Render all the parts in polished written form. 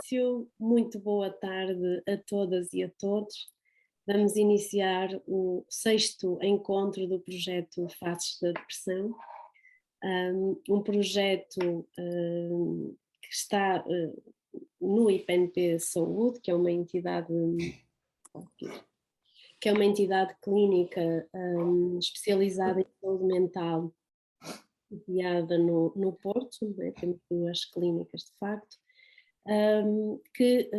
início, muito boa tarde a todas e a todos. Vamos iniciar o sexto encontro do projeto Faces da Depressão, um projeto que está no IPNP Saúde, que é uma entidade clínica especializada em saúde mental, sediada no Porto, né? Temos duas clínicas de facto, que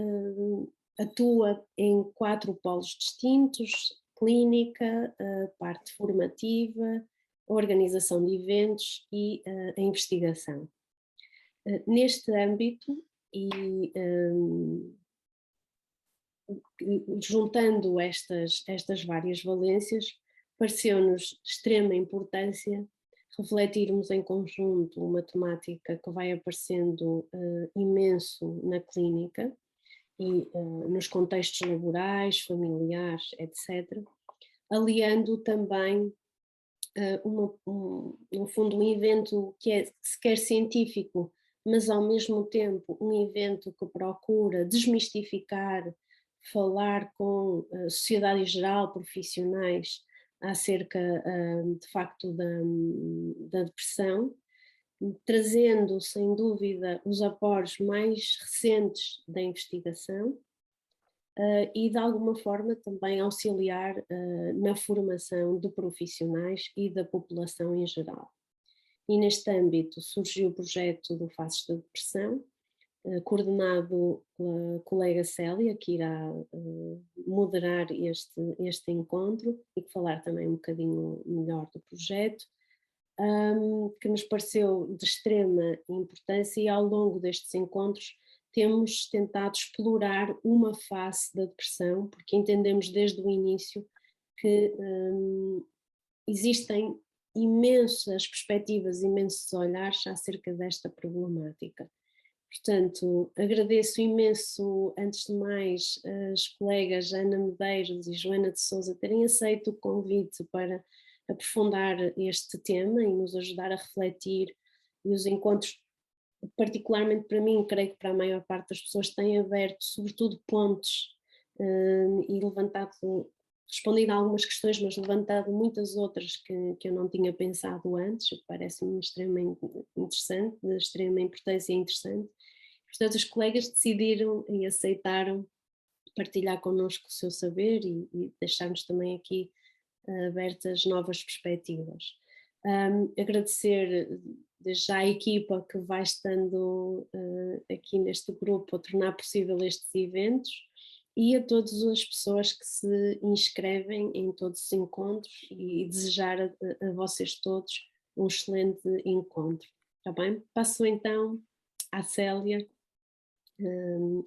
atua em 4 polos distintos: clínica, parte formativa, organização de eventos e a investigação. Neste âmbito e juntando estas várias valências, pareceu-nos de extrema importância refletirmos em conjunto uma temática que vai aparecendo imenso na clínica e nos contextos laborais, familiares, etc., aliando também no fundo um evento que é sequer científico, mas ao mesmo tempo um evento que procura desmistificar, falar com a sociedade em geral, profissionais, acerca de facto da depressão, trazendo sem dúvida os aportes mais recentes da investigação e de alguma forma também auxiliar na formação de profissionais e da população em geral. E neste âmbito surgiu o projeto do Faces da Depressão, coordenado pela colega Célia, que irá moderar este encontro e falar também um bocadinho melhor do projeto, que nos pareceu de extrema importância, e ao longo destes encontros temos tentado explorar uma face da depressão, porque entendemos desde o início que existem imensas perspectivas, imensos olhares acerca desta problemática. Portanto, agradeço imenso, antes de mais, as colegas Ana Medeiros e Joana de Sousa terem aceito o convite para aprofundar este tema e nos ajudar a refletir, e os encontros, particularmente para mim, creio que para a maior parte das pessoas, têm aberto sobretudo pontes e levantado, respondido a algumas questões, mas levantado muitas outras que eu não tinha pensado antes, o que parece-me extremamente interessante, de extrema importância e interessante. Portanto, os colegas decidiram e aceitaram partilhar connosco o seu saber e deixar-nos também aqui abertas novas perspectivas. Agradecer desde já a equipa que vai estando aqui neste grupo a tornar possível estes eventos, e a todas as pessoas que se inscrevem em todos os encontros, e desejar a vocês todos um excelente encontro. Está bem? Passo então à Célia,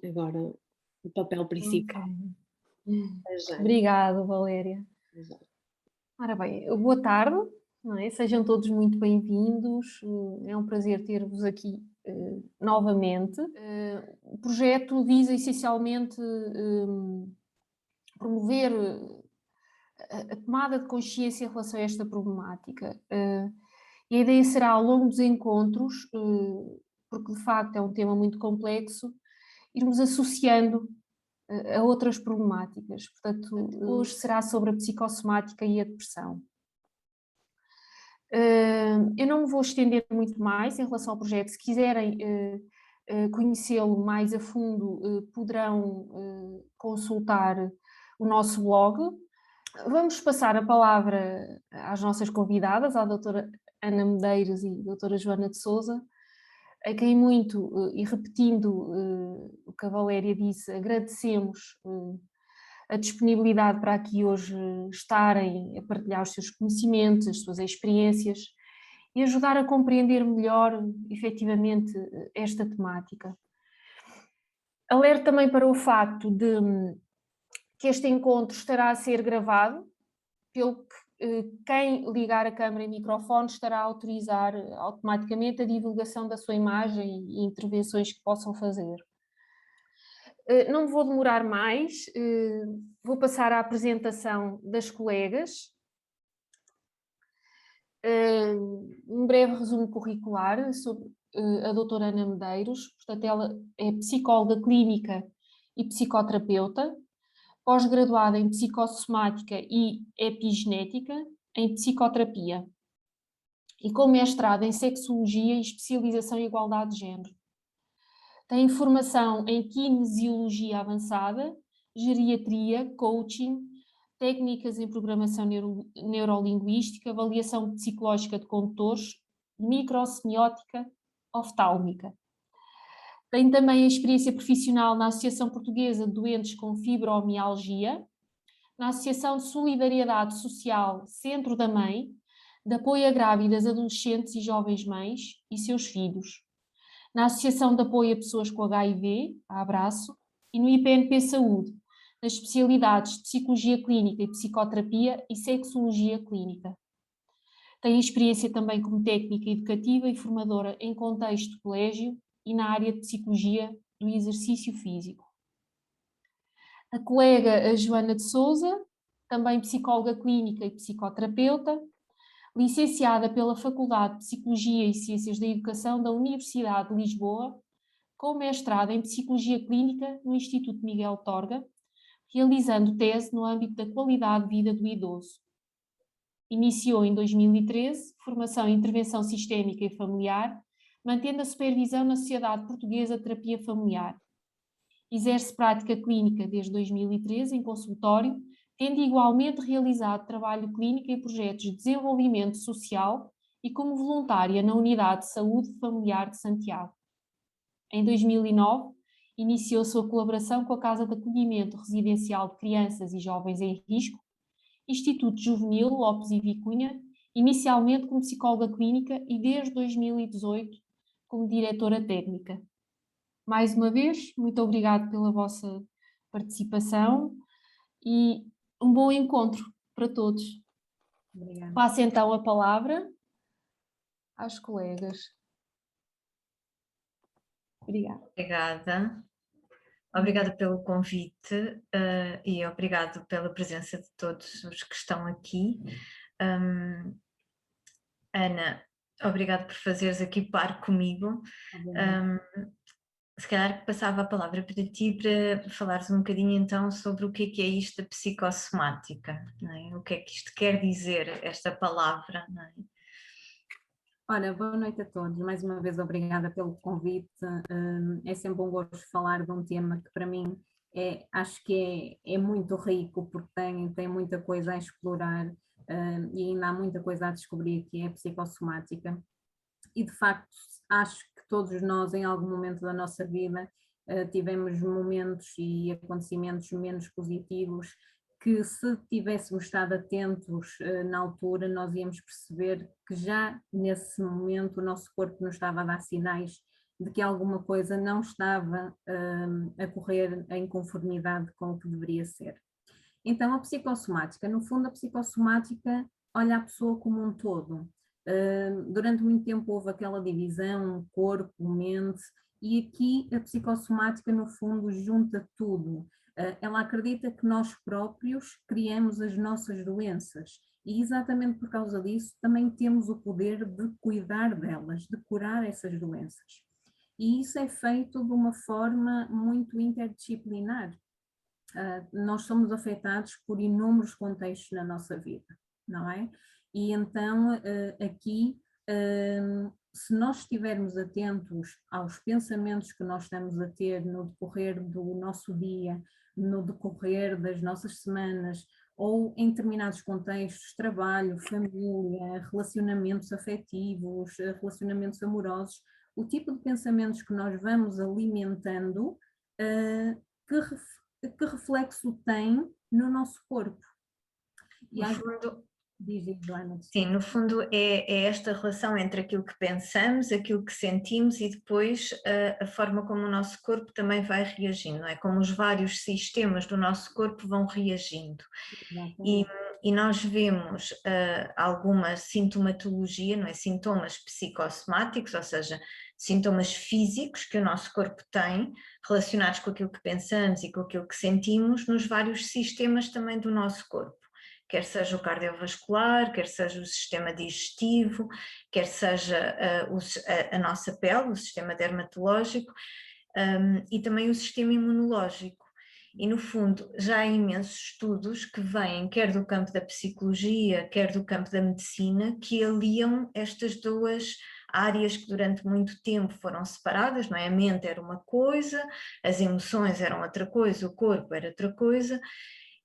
agora o papel principal. Okay. Obrigada, Valéria. Ora bem, boa tarde, não é? Sejam todos muito bem-vindos, é um prazer ter-vos aqui novamente. O projeto visa essencialmente promover a tomada de consciência em relação a esta problemática. E a ideia será, ao longo dos encontros, porque de facto é um tema muito complexo, irmos associando a outras problemáticas. Portanto, hoje será sobre a psicossomática e a depressão. Eu não me vou estender muito mais em relação ao projeto. Se quiserem conhecê-lo mais a fundo, poderão consultar o nosso blog. Vamos passar a palavra às nossas convidadas, à doutora Ana Medeiros e à doutora Joana de Sousa, a quem muito, e repetindo o que a Valéria disse, agradecemos a disponibilidade para aqui hoje estarem a partilhar os seus conhecimentos, as suas experiências e ajudar a compreender melhor, efetivamente, esta temática. Alerto também para o facto de que este encontro estará a ser gravado, pelo que quem ligar a câmara e microfone estará a autorizar automaticamente a divulgação da sua imagem e intervenções que possam fazer. Não vou demorar mais, vou passar à apresentação das colegas. Um breve resumo curricular sobre a doutora Ana Medeiros. Portanto, ela é psicóloga clínica e psicoterapeuta, pós-graduada em psicossomática e epigenética, em psicoterapia, e com mestrado em sexologia e especialização em igualdade de género. Tem formação em kinesiologia avançada, geriatria, coaching, técnicas em programação neurolinguística, avaliação psicológica de condutores, microsemiótica oftálmica. Tem também a experiência profissional na Associação Portuguesa de Doentes com Fibromialgia, na Associação de Solidariedade Social Centro da Mãe, de apoio a grávidas, adolescentes e jovens mães e seus filhos, na Associação de Apoio a Pessoas com HIV, a Abraço, e no IPNP Saúde, nas especialidades de Psicologia Clínica e Psicoterapia e Sexologia Clínica. Tem experiência também como técnica educativa e formadora em contexto de colégio e na área de Psicologia do Exercício Físico. A colega a Joana de Sousa, também psicóloga clínica e psicoterapeuta, licenciada pela Faculdade de Psicologia e Ciências da Educação da Universidade de Lisboa, com mestrado em Psicologia Clínica no Instituto Miguel Torga, realizando tese no âmbito da qualidade de vida do idoso. Iniciou em 2013 formação em Intervenção Sistémica e Familiar, mantendo a supervisão na Sociedade Portuguesa de Terapia Familiar. Exerce prática clínica desde 2013 em consultório, tendo igualmente realizado trabalho clínico em projetos de desenvolvimento social e como voluntária na Unidade de Saúde Familiar de Santiago. Em 2009, iniciou sua colaboração com a Casa de Acolhimento Residencial de Crianças e Jovens em Risco, Instituto Juvenil Lopes e Vicunha, inicialmente como psicóloga clínica e desde 2018 como diretora técnica. Mais uma vez, muito obrigado pela vossa participação e um bom encontro para todos. Obrigada. Passo então a palavra às colegas. Obrigada. Obrigada. Obrigada pelo convite e obrigado pela presença de todos os que estão aqui. Ana, obrigada por fazeres aqui par comigo. Se calhar passava a palavra para ti para falares um bocadinho então sobre o que é isto da psicossomática, não é? O que é que isto quer dizer, esta palavra, não é? Ora, boa noite a todos. Mais uma vez, obrigada pelo convite. É sempre um gosto falar de um tema que para mim acho que é muito rico, porque tem muita coisa a explorar e ainda há muita coisa a descobrir, que é a psicossomática. E de facto, acho que todos nós, em algum momento da nossa vida, tivemos momentos e acontecimentos menos positivos que, se tivéssemos estado atentos na altura, nós íamos perceber que já nesse momento o nosso corpo nos estava a dar sinais de que alguma coisa não estava a correr em conformidade com o que deveria ser. Então, a psicossomática, no fundo, a psicossomática olha a pessoa como um todo. Durante muito tempo houve aquela divisão corpo, mente, e aqui a psicossomática no fundo junta tudo. Ela acredita que nós próprios criamos as nossas doenças e exatamente por causa disso também temos o poder de cuidar delas, de curar essas doenças. E isso é feito de uma forma muito interdisciplinar. Nós somos afetados por inúmeros contextos na nossa vida, não é? E então aqui, se nós estivermos atentos aos pensamentos que nós estamos a ter no decorrer do nosso dia, no decorrer das nossas semanas, ou em determinados contextos, trabalho, família, relacionamentos afetivos, relacionamentos amorosos, o tipo de pensamentos que nós vamos alimentando, que reflexo tem no nosso corpo. E no fundo, Joana, sim, no fundo é esta relação entre aquilo que pensamos, aquilo que sentimos e depois a forma como o nosso corpo também vai reagindo, não é? Como os vários sistemas do nosso corpo vão reagindo. E nós vemos alguma sintomatologia, não é? Sintomas psicossomáticos, ou seja, sintomas físicos que o nosso corpo tem, relacionados com aquilo que pensamos e com aquilo que sentimos, nos vários sistemas também do nosso corpo. quer seja o cardiovascular, quer seja o sistema digestivo, quer seja a nossa pele, o sistema dermatológico, e também o sistema imunológico. E no fundo já há imensos estudos que vêm quer do campo da psicologia, quer do campo da medicina, que aliam estas duas áreas que durante muito tempo foram separadas, não é? A mente era uma coisa, as emoções eram outra coisa, o corpo era outra coisa,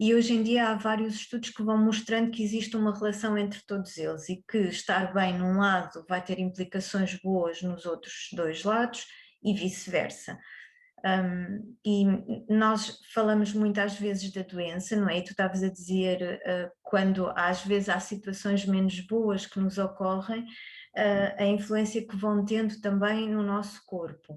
e hoje em dia há vários estudos que vão mostrando que existe uma relação entre todos eles e que estar bem num lado vai ter implicações boas nos outros dois lados e vice-versa. E nós falamos muito às vezes da doença, não é? E tu estavas a dizer quando às vezes há situações menos boas que nos ocorrem, a influência que vão tendo também no nosso corpo.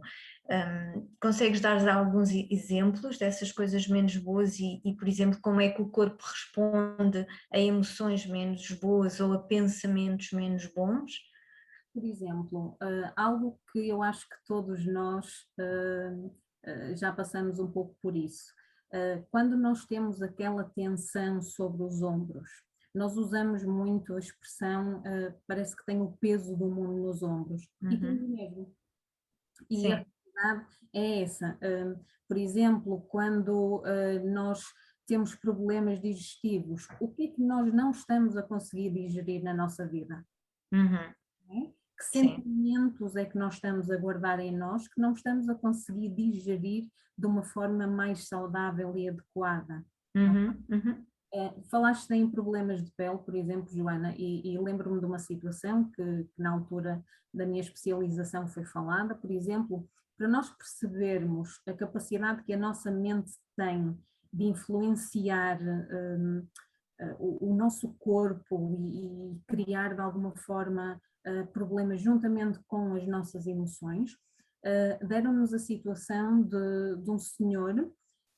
Consegues dar alguns exemplos dessas coisas menos boas e, por exemplo, como é que o corpo responde a emoções menos boas ou a pensamentos menos bons? Por exemplo, algo que eu acho que todos nós já passamos um pouco por isso. Quando nós temos aquela tensão sobre os ombros, nós usamos muito a expressão parece que tem o peso do mundo nos ombros. E tem mesmo. E Sim. a verdade é essa. Por exemplo, quando nós temos problemas digestivos, o que é que nós não estamos a conseguir digerir na nossa vida? Que sentimentos é que nós estamos a guardar em nós que não estamos a conseguir digerir de uma forma mais saudável e adequada? Falaste em problemas de pele, por exemplo, Joana, e lembro-me de uma situação que na altura da minha especialização foi falada, por exemplo, para nós percebermos a capacidade que a nossa mente tem de influenciar o nosso corpo e criar de alguma forma problemas juntamente com as nossas emoções, deram-nos a situação de um senhor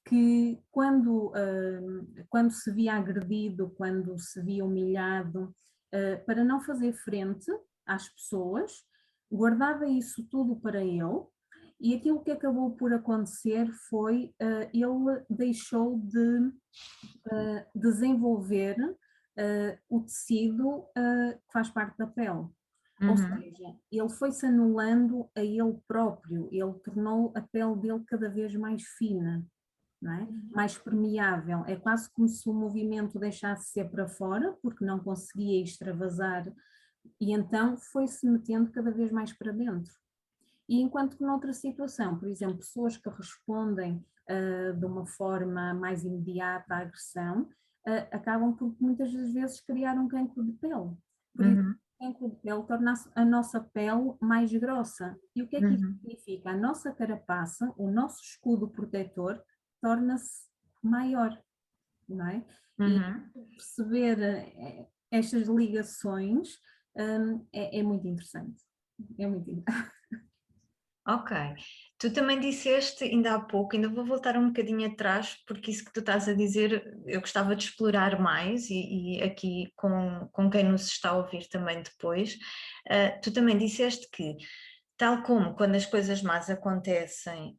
que quando se via agredido, quando se via humilhado, para não fazer frente às pessoas, guardava isso tudo para ele, e aquilo que acabou por acontecer foi ele deixou de desenvolver o tecido que faz parte da pele. Ou seja, ele foi-se anulando a ele próprio, ele tornou a pele dele cada vez mais fina, não é? Mais permeável. É quase como se o movimento deixasse ser para fora, porque não conseguia extravasar, e então foi-se metendo cada vez mais para dentro. E enquanto que noutra situação, por exemplo, pessoas que respondem de uma forma mais imediata à agressão, acabam por muitas das vezes criar um cancro de pele. Por isso, o cancro de pele torna a nossa pele mais grossa. E o que é que isso significa? A nossa carapaça, o nosso escudo protetor, torna-se maior, não é? E perceber estas ligações é muito interessante. É muito interessante. Ok, tu também disseste ainda há pouco, ainda vou voltar um bocadinho atrás, porque isso que tu estás a dizer eu gostava de explorar mais e aqui com quem nos está a ouvir também depois. Tu também disseste que, tal como quando as coisas más acontecem,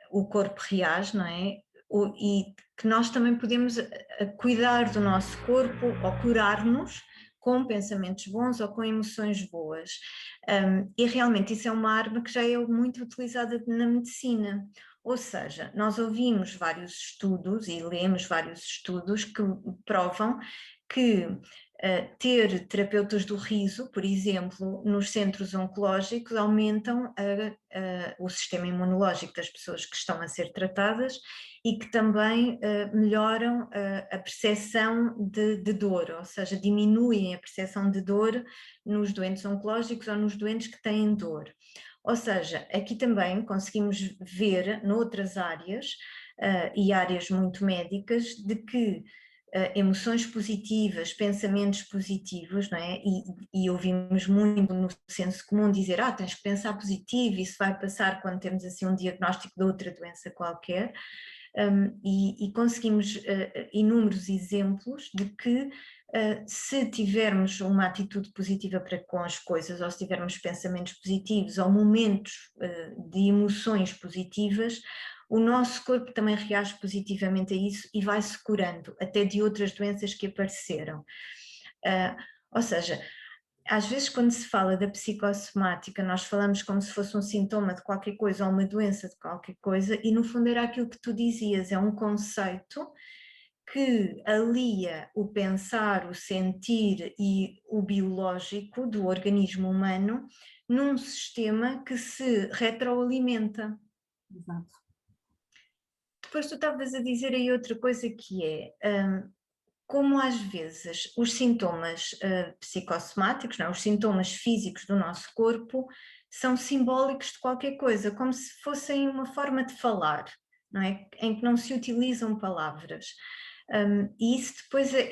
o corpo reage, não é? E que nós também podemos cuidar do nosso corpo ou curar-nos com pensamentos bons ou com emoções boas. E realmente isso é uma arma que já é muito utilizada na medicina. Ou seja, nós ouvimos vários estudos e lemos vários estudos que provam que ter terapeutas do riso, por exemplo, nos centros oncológicos, aumentam o sistema imunológico das pessoas que estão a ser tratadas e que também melhoram a percepção de dor, ou seja, diminuem a percepção de dor nos doentes oncológicos ou nos doentes que têm dor. Ou seja, aqui também conseguimos ver noutras áreas e áreas muito médicas de que emoções positivas, pensamentos positivos, não é? E ouvimos muito no senso comum dizer, tens que pensar positivo, isso vai passar quando temos assim um diagnóstico de outra doença qualquer, e conseguimos inúmeros exemplos de que se tivermos uma atitude positiva para com as coisas, ou se tivermos pensamentos positivos ou momentos de emoções positivas, o nosso corpo também reage positivamente a isso e vai-se curando, até de outras doenças que apareceram. Ou seja, às vezes quando se fala da psicossomática, nós falamos como se fosse um sintoma de qualquer coisa ou uma doença de qualquer coisa, e no fundo era aquilo que tu dizias, é um conceito que alia o pensar, o sentir e o biológico do organismo humano num sistema que se retroalimenta. Exato. Depois tu estavas a dizer aí outra coisa que é, como às vezes os sintomas psicossomáticos, não, os sintomas físicos do nosso corpo são simbólicos de qualquer coisa, como se fossem uma forma de falar, não é? Em que não se utilizam palavras. E isso depois é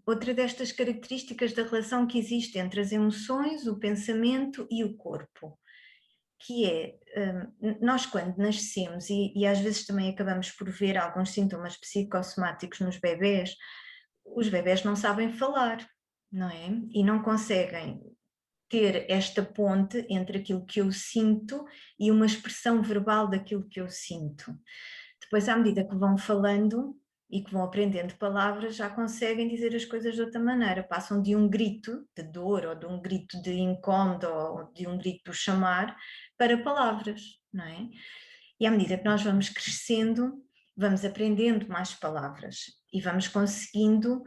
outra destas características da relação que existe entre as emoções, o pensamento e o corpo, que é, nós quando nascemos, e às vezes também acabamos por ver alguns sintomas psicossomáticos nos bebés, os bebés não sabem falar, não é? E não conseguem ter esta ponte entre aquilo que eu sinto e uma expressão verbal daquilo que eu sinto. Depois, à medida que vão falando e que vão aprendendo palavras, já conseguem dizer as coisas de outra maneira, passam de um grito de dor ou de um grito de incómodo ou de um grito de chamar para palavras, não é? E à medida que nós vamos crescendo, vamos aprendendo mais palavras e vamos conseguindo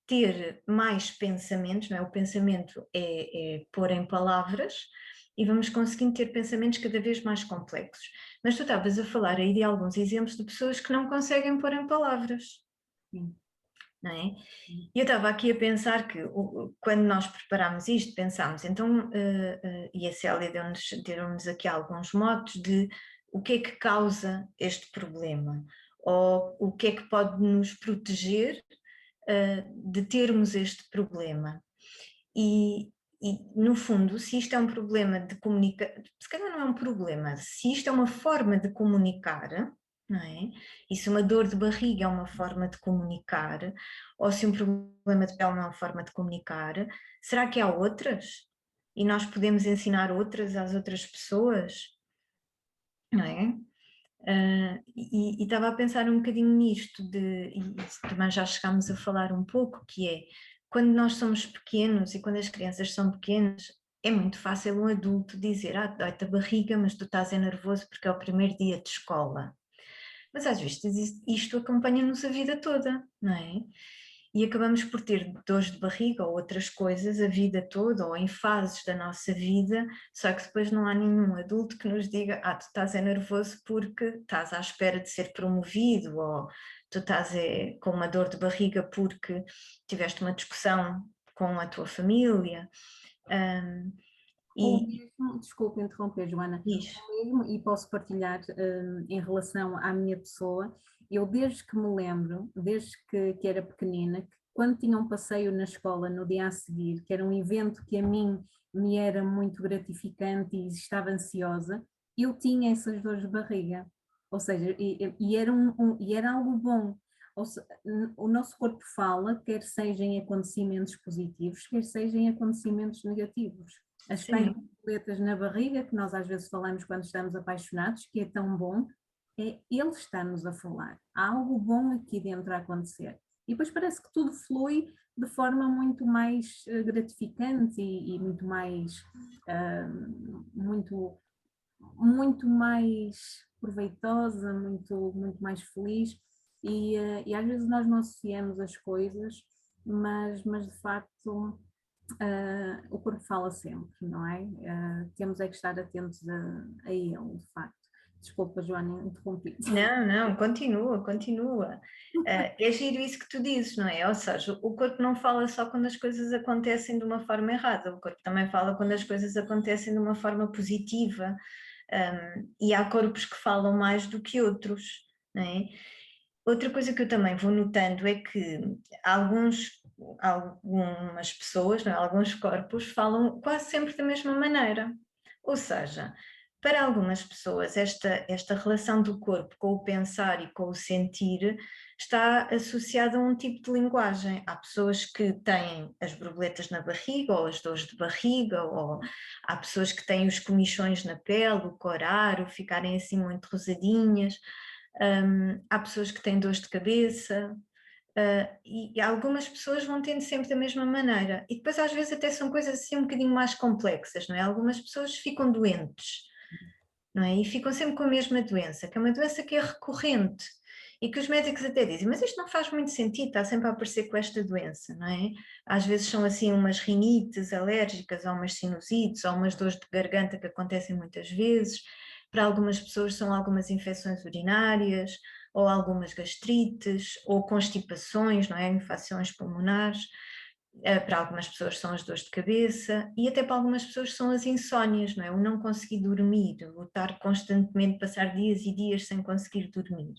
ter mais pensamentos, não é? O pensamento é pôr em palavras e vamos conseguindo ter pensamentos cada vez mais complexos. Mas tu estavas a falar aí de alguns exemplos de pessoas que não conseguem pôr em palavras. Sim. Não é? E eu estava aqui a pensar que quando nós preparámos isto, pensámos, então, e a Célia deu-nos aqui alguns motes de o que é que causa este problema, ou o que é que pode nos proteger de termos este problema. E no fundo, se isto é um problema de comunicar, se calhar não é um problema, se isto é uma forma de comunicar, não é? E se uma dor de barriga é uma forma de comunicar, ou se um problema de pele não é uma forma de comunicar, será que há outras? E nós podemos ensinar outras às outras pessoas? Não é? E estava a pensar um bocadinho nisto, e também já chegámos a falar um pouco, que é, quando nós somos pequenos e quando as crianças são pequenas, é muito fácil um adulto dizer, dói-te a barriga, mas tu estás nervoso porque é o primeiro dia de escola. Mas às vezes isto acompanha-nos a vida toda, não é? E acabamos por ter dores de barriga ou outras coisas a vida toda ou em fases da nossa vida, só que depois não há nenhum adulto que nos diga, tu estás nervoso porque estás à espera de ser promovido, ou tu estás com uma dor de barriga porque tiveste uma discussão com a tua família. Ou mesmo, desculpa interromper, Joana, Diz. ou mesmo, e posso partilhar em relação à minha pessoa, eu desde que me lembro, desde que era pequenina, que quando tinha um passeio na escola no dia a seguir, que era um evento que a mim me era muito gratificante e estava ansiosa, eu tinha essas dores de barriga, ou seja, e era algo bom. O nosso corpo fala, quer seja em acontecimentos positivos, quer seja em acontecimentos negativos. As pés borboletas na barriga, que nós às vezes falamos quando estamos apaixonados, que é tão bom, ele está-nos a falar. Há algo bom aqui dentro a acontecer. E depois parece que tudo flui de forma muito mais gratificante e muito mais muito mais proveitosa, muito mais feliz. E às vezes nós não associamos as coisas, mas de facto o corpo fala sempre, não é? Temos é que estar atentos a ele, de facto. Desculpa, Joana, interrompi. Não, continua. É giro isso que tu dizes, não é? Ou seja, o corpo não fala só quando as coisas acontecem de uma forma errada, o corpo também fala quando as coisas acontecem de uma forma positiva, e há corpos que falam mais do que outros, não é? Outra coisa que eu também vou notando é que algumas pessoas, não é? Alguns corpos falam quase sempre da mesma maneira, ou seja, para algumas pessoas esta relação do corpo com o pensar e com o sentir está associada a um tipo de linguagem. Há pessoas que têm as borboletas na barriga ou as dores de barriga, ou há pessoas que têm os comichões na pele, o corar, ou ficarem assim muito rosadinhas, há pessoas que têm dores de cabeça. E algumas pessoas vão tendo sempre da mesma maneira, e depois às vezes até são coisas assim um bocadinho mais complexas, não é? Algumas pessoas ficam doentes, não é? E ficam sempre com a mesma doença, que é uma doença que é recorrente, e que os médicos até dizem, mas isto não faz muito sentido, está sempre a aparecer com esta doença, não é? Às vezes são assim umas rinites alérgicas, ou umas sinusites, ou umas dores de garganta que acontecem muitas vezes. Para algumas pessoas são algumas infecções urinárias, ou algumas gastrites, ou constipações, não é? Infecções pulmonares. Para algumas pessoas são as dores de cabeça, e até para algumas pessoas são as insónias, não é? O não conseguir dormir, o estar constantemente, passar dias e dias sem conseguir dormir,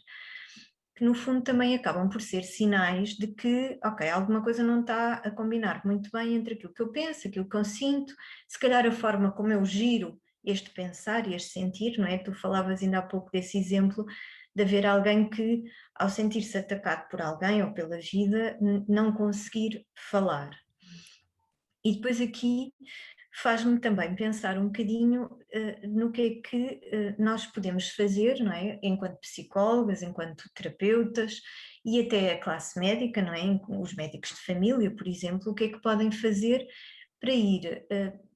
que no fundo também acabam por ser sinais de que, ok, alguma coisa não está a combinar muito bem entre aquilo que eu penso, aquilo que eu sinto, se calhar a forma como eu giro este pensar e este sentir, não é? Tu falavas ainda há pouco desse exemplo de haver alguém que, ao sentir-se atacado por alguém ou pela vida, não conseguir falar. E depois aqui faz-me também pensar um bocadinho no que é que nós podemos fazer, não é? Enquanto psicólogas, enquanto terapeutas, e até a classe médica, não é? Os médicos de família, por exemplo, o que é que podem fazer para ir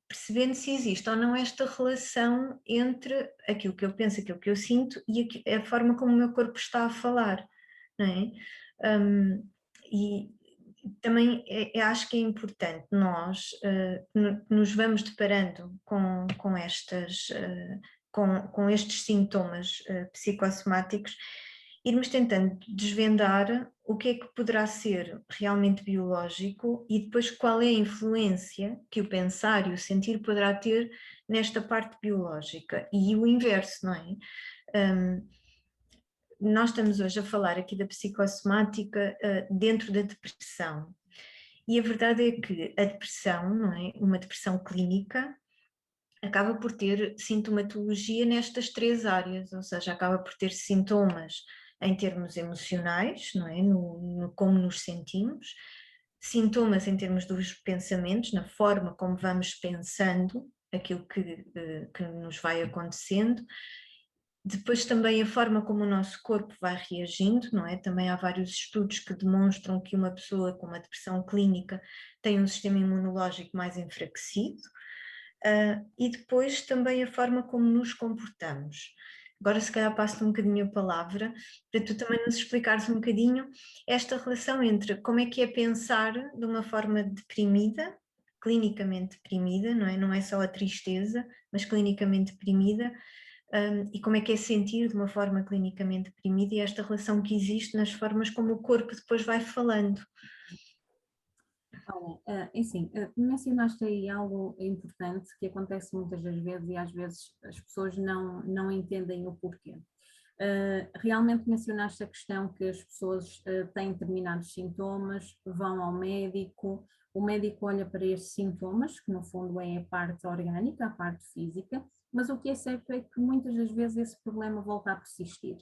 percebendo se existe ou não esta relação entre aquilo que eu penso, aquilo que eu sinto e a forma como o meu corpo está a falar, não é? E também acho que é importante nós nos vamos deparando com estes sintomas psicossomáticos, irmos tentando desvendar o que é que poderá ser realmente biológico e depois qual é a influência que o pensar e o sentir poderá ter nesta parte biológica, e o inverso, não é? Nós estamos hoje a falar aqui da psicossomática dentro da depressão, e a verdade é que a depressão, não é? Uma depressão clínica, acaba por ter sintomatologia nestas três áreas, ou seja, acaba por ter sintomas em termos emocionais, não é? No como nos sentimos, sintomas em termos dos pensamentos, na forma como vamos pensando aquilo que nos vai acontecendo. Depois também a forma como o nosso corpo vai reagindo, não é? Também há vários estudos que demonstram que uma pessoa com uma depressão clínica tem um sistema imunológico mais enfraquecido, e depois também a forma como nos comportamos. Agora se calhar passo-te um bocadinho a palavra para tu também nos explicares um bocadinho esta relação entre como é que é pensar de uma forma deprimida, clinicamente deprimida, não é? Não é só a tristeza, mas clinicamente deprimida, e como é que é sentir de uma forma clinicamente deprimida e esta relação que existe nas formas como o corpo depois vai falando. Olha, assim, mencionaste aí algo importante que acontece muitas das vezes e às vezes as pessoas não entendem o porquê. Realmente mencionaste a questão que as pessoas têm determinados sintomas, vão ao médico, o médico olha para estes sintomas, que no fundo é a parte orgânica, a parte física, mas o que é certo é que muitas das vezes esse problema volta a persistir.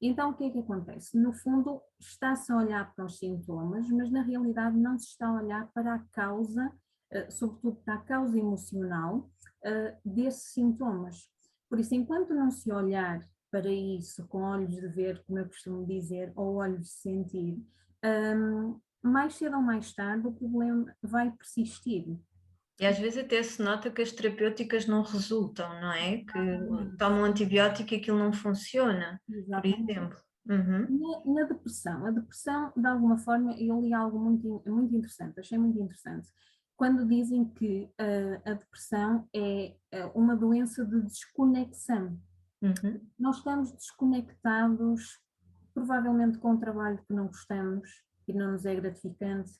Então, o que é que acontece? No fundo, está-se a olhar para os sintomas, mas na realidade não se está a olhar para a causa, sobretudo para a causa emocional desses sintomas. Por isso, enquanto não se olhar para isso com olhos de ver, como eu costumo dizer, ou olhos de sentir, mais cedo ou mais tarde o problema vai persistir. E às vezes até se nota que as terapêuticas não resultam, não é? Que tomam antibiótico e aquilo não funciona, por exemplo. Uhum. Na depressão, a depressão, de alguma forma, eu li algo muito interessante, achei muito interessante, quando dizem que a depressão é uma doença de desconexão. Uhum. Nós estamos desconectados, provavelmente com um trabalho que não gostamos, que não nos é gratificante,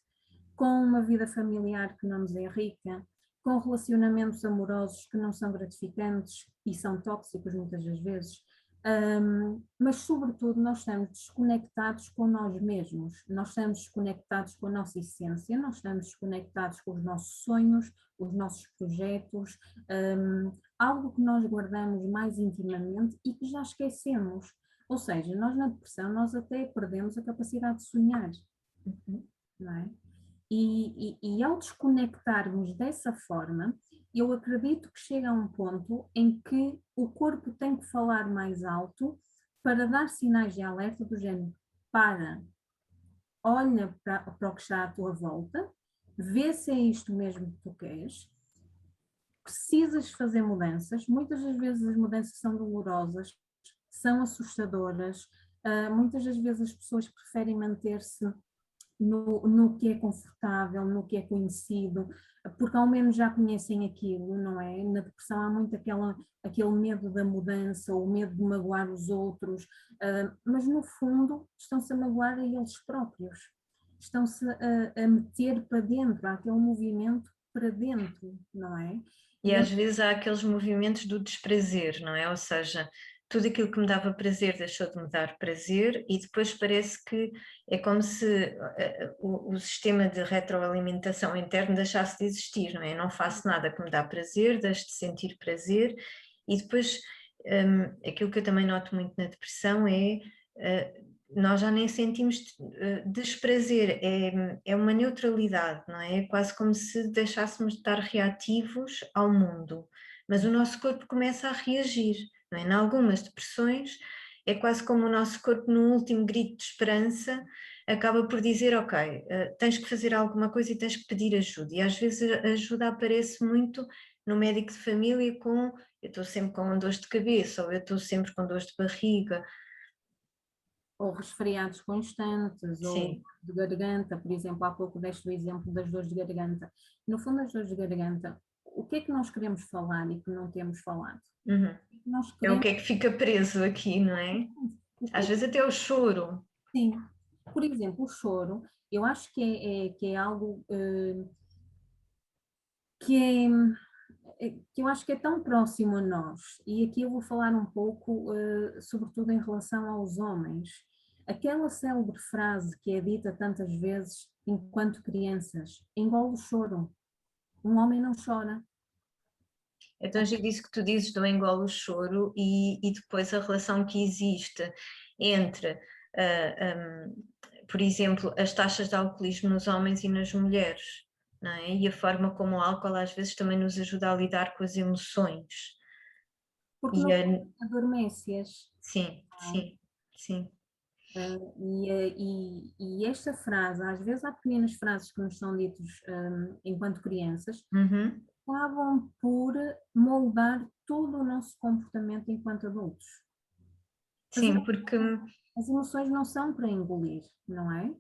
com uma vida familiar que não nos é rica, com relacionamentos amorosos que não são gratificantes e são tóxicos muitas das vezes, Mas sobretudo nós estamos desconectados com nós mesmos, nós estamos desconectados com a nossa essência, nós estamos desconectados com os nossos sonhos, os nossos projetos, algo que nós guardamos mais intimamente e que já esquecemos. Ou seja, nós na depressão nós até perdemos a capacidade de sonhar, não é? E ao desconectarmos dessa forma, eu acredito que chega a um ponto em que o corpo tem que falar mais alto para dar sinais de alerta do género: para, olha para o que está à tua volta, vê se é isto mesmo que tu queres, precisas fazer mudanças. Muitas das vezes as mudanças são dolorosas, são assustadoras, muitas das vezes as pessoas preferem manter-se no que é confortável, no que é conhecido, porque ao menos já conhecem aquilo, não é? Na depressão há muito aquele medo da mudança, o medo de magoar os outros, mas no fundo estão-se a magoar a eles próprios, estão-se a meter para dentro, há aquele movimento para dentro, não é? E às vezes há aqueles movimentos do desprazer, não é? Ou seja, tudo aquilo que me dava prazer deixou de me dar prazer e depois parece que é como se o sistema de retroalimentação interno deixasse de existir, não é? Não faço nada que me dá prazer, deixo de sentir prazer e depois aquilo que eu também noto muito na depressão é nós já nem sentimos desprazer, é uma neutralidade, não é? É quase como se deixássemos de estar reativos ao mundo, mas o nosso corpo começa a reagir. Não é? Em algumas depressões é quase como o nosso corpo no último grito de esperança acaba por dizer: ok, tens que fazer alguma coisa e tens que pedir ajuda, e às vezes a ajuda aparece muito no médico de família com: eu estou sempre com dores de cabeça, ou eu estou sempre com dores de barriga. Ou resfriados constantes, Sim. ou de garganta, por exemplo, há pouco deste o exemplo das dores de garganta. No fundo, as dores de garganta, o que é que nós queremos falar e que não temos falado? Uhum. Nós É queremos... o que é que fica preso aqui, não é? Às vezes até o choro. Sim. Por exemplo, o choro, eu acho que é algo que eu acho que é tão próximo a nós, e aqui eu vou falar um pouco, sobretudo em relação aos homens. Aquela célebre frase que é dita tantas vezes enquanto crianças: engole o choro. Um homem não chora. Então, já disse que tu dizes do engole o choro e depois a relação que existe entre, por exemplo, as taxas de alcoolismo nos homens e nas mulheres, não é? E a forma como o álcool às vezes também nos ajuda a lidar com as emoções. Porque não adormécias. Sim, sim, sim. E esta frase, às vezes há pequenas frases que nos são ditas enquanto crianças, acabam por moldar todo o nosso comportamento enquanto adultos. Sim, porque... As emoções não são para engolir, não é?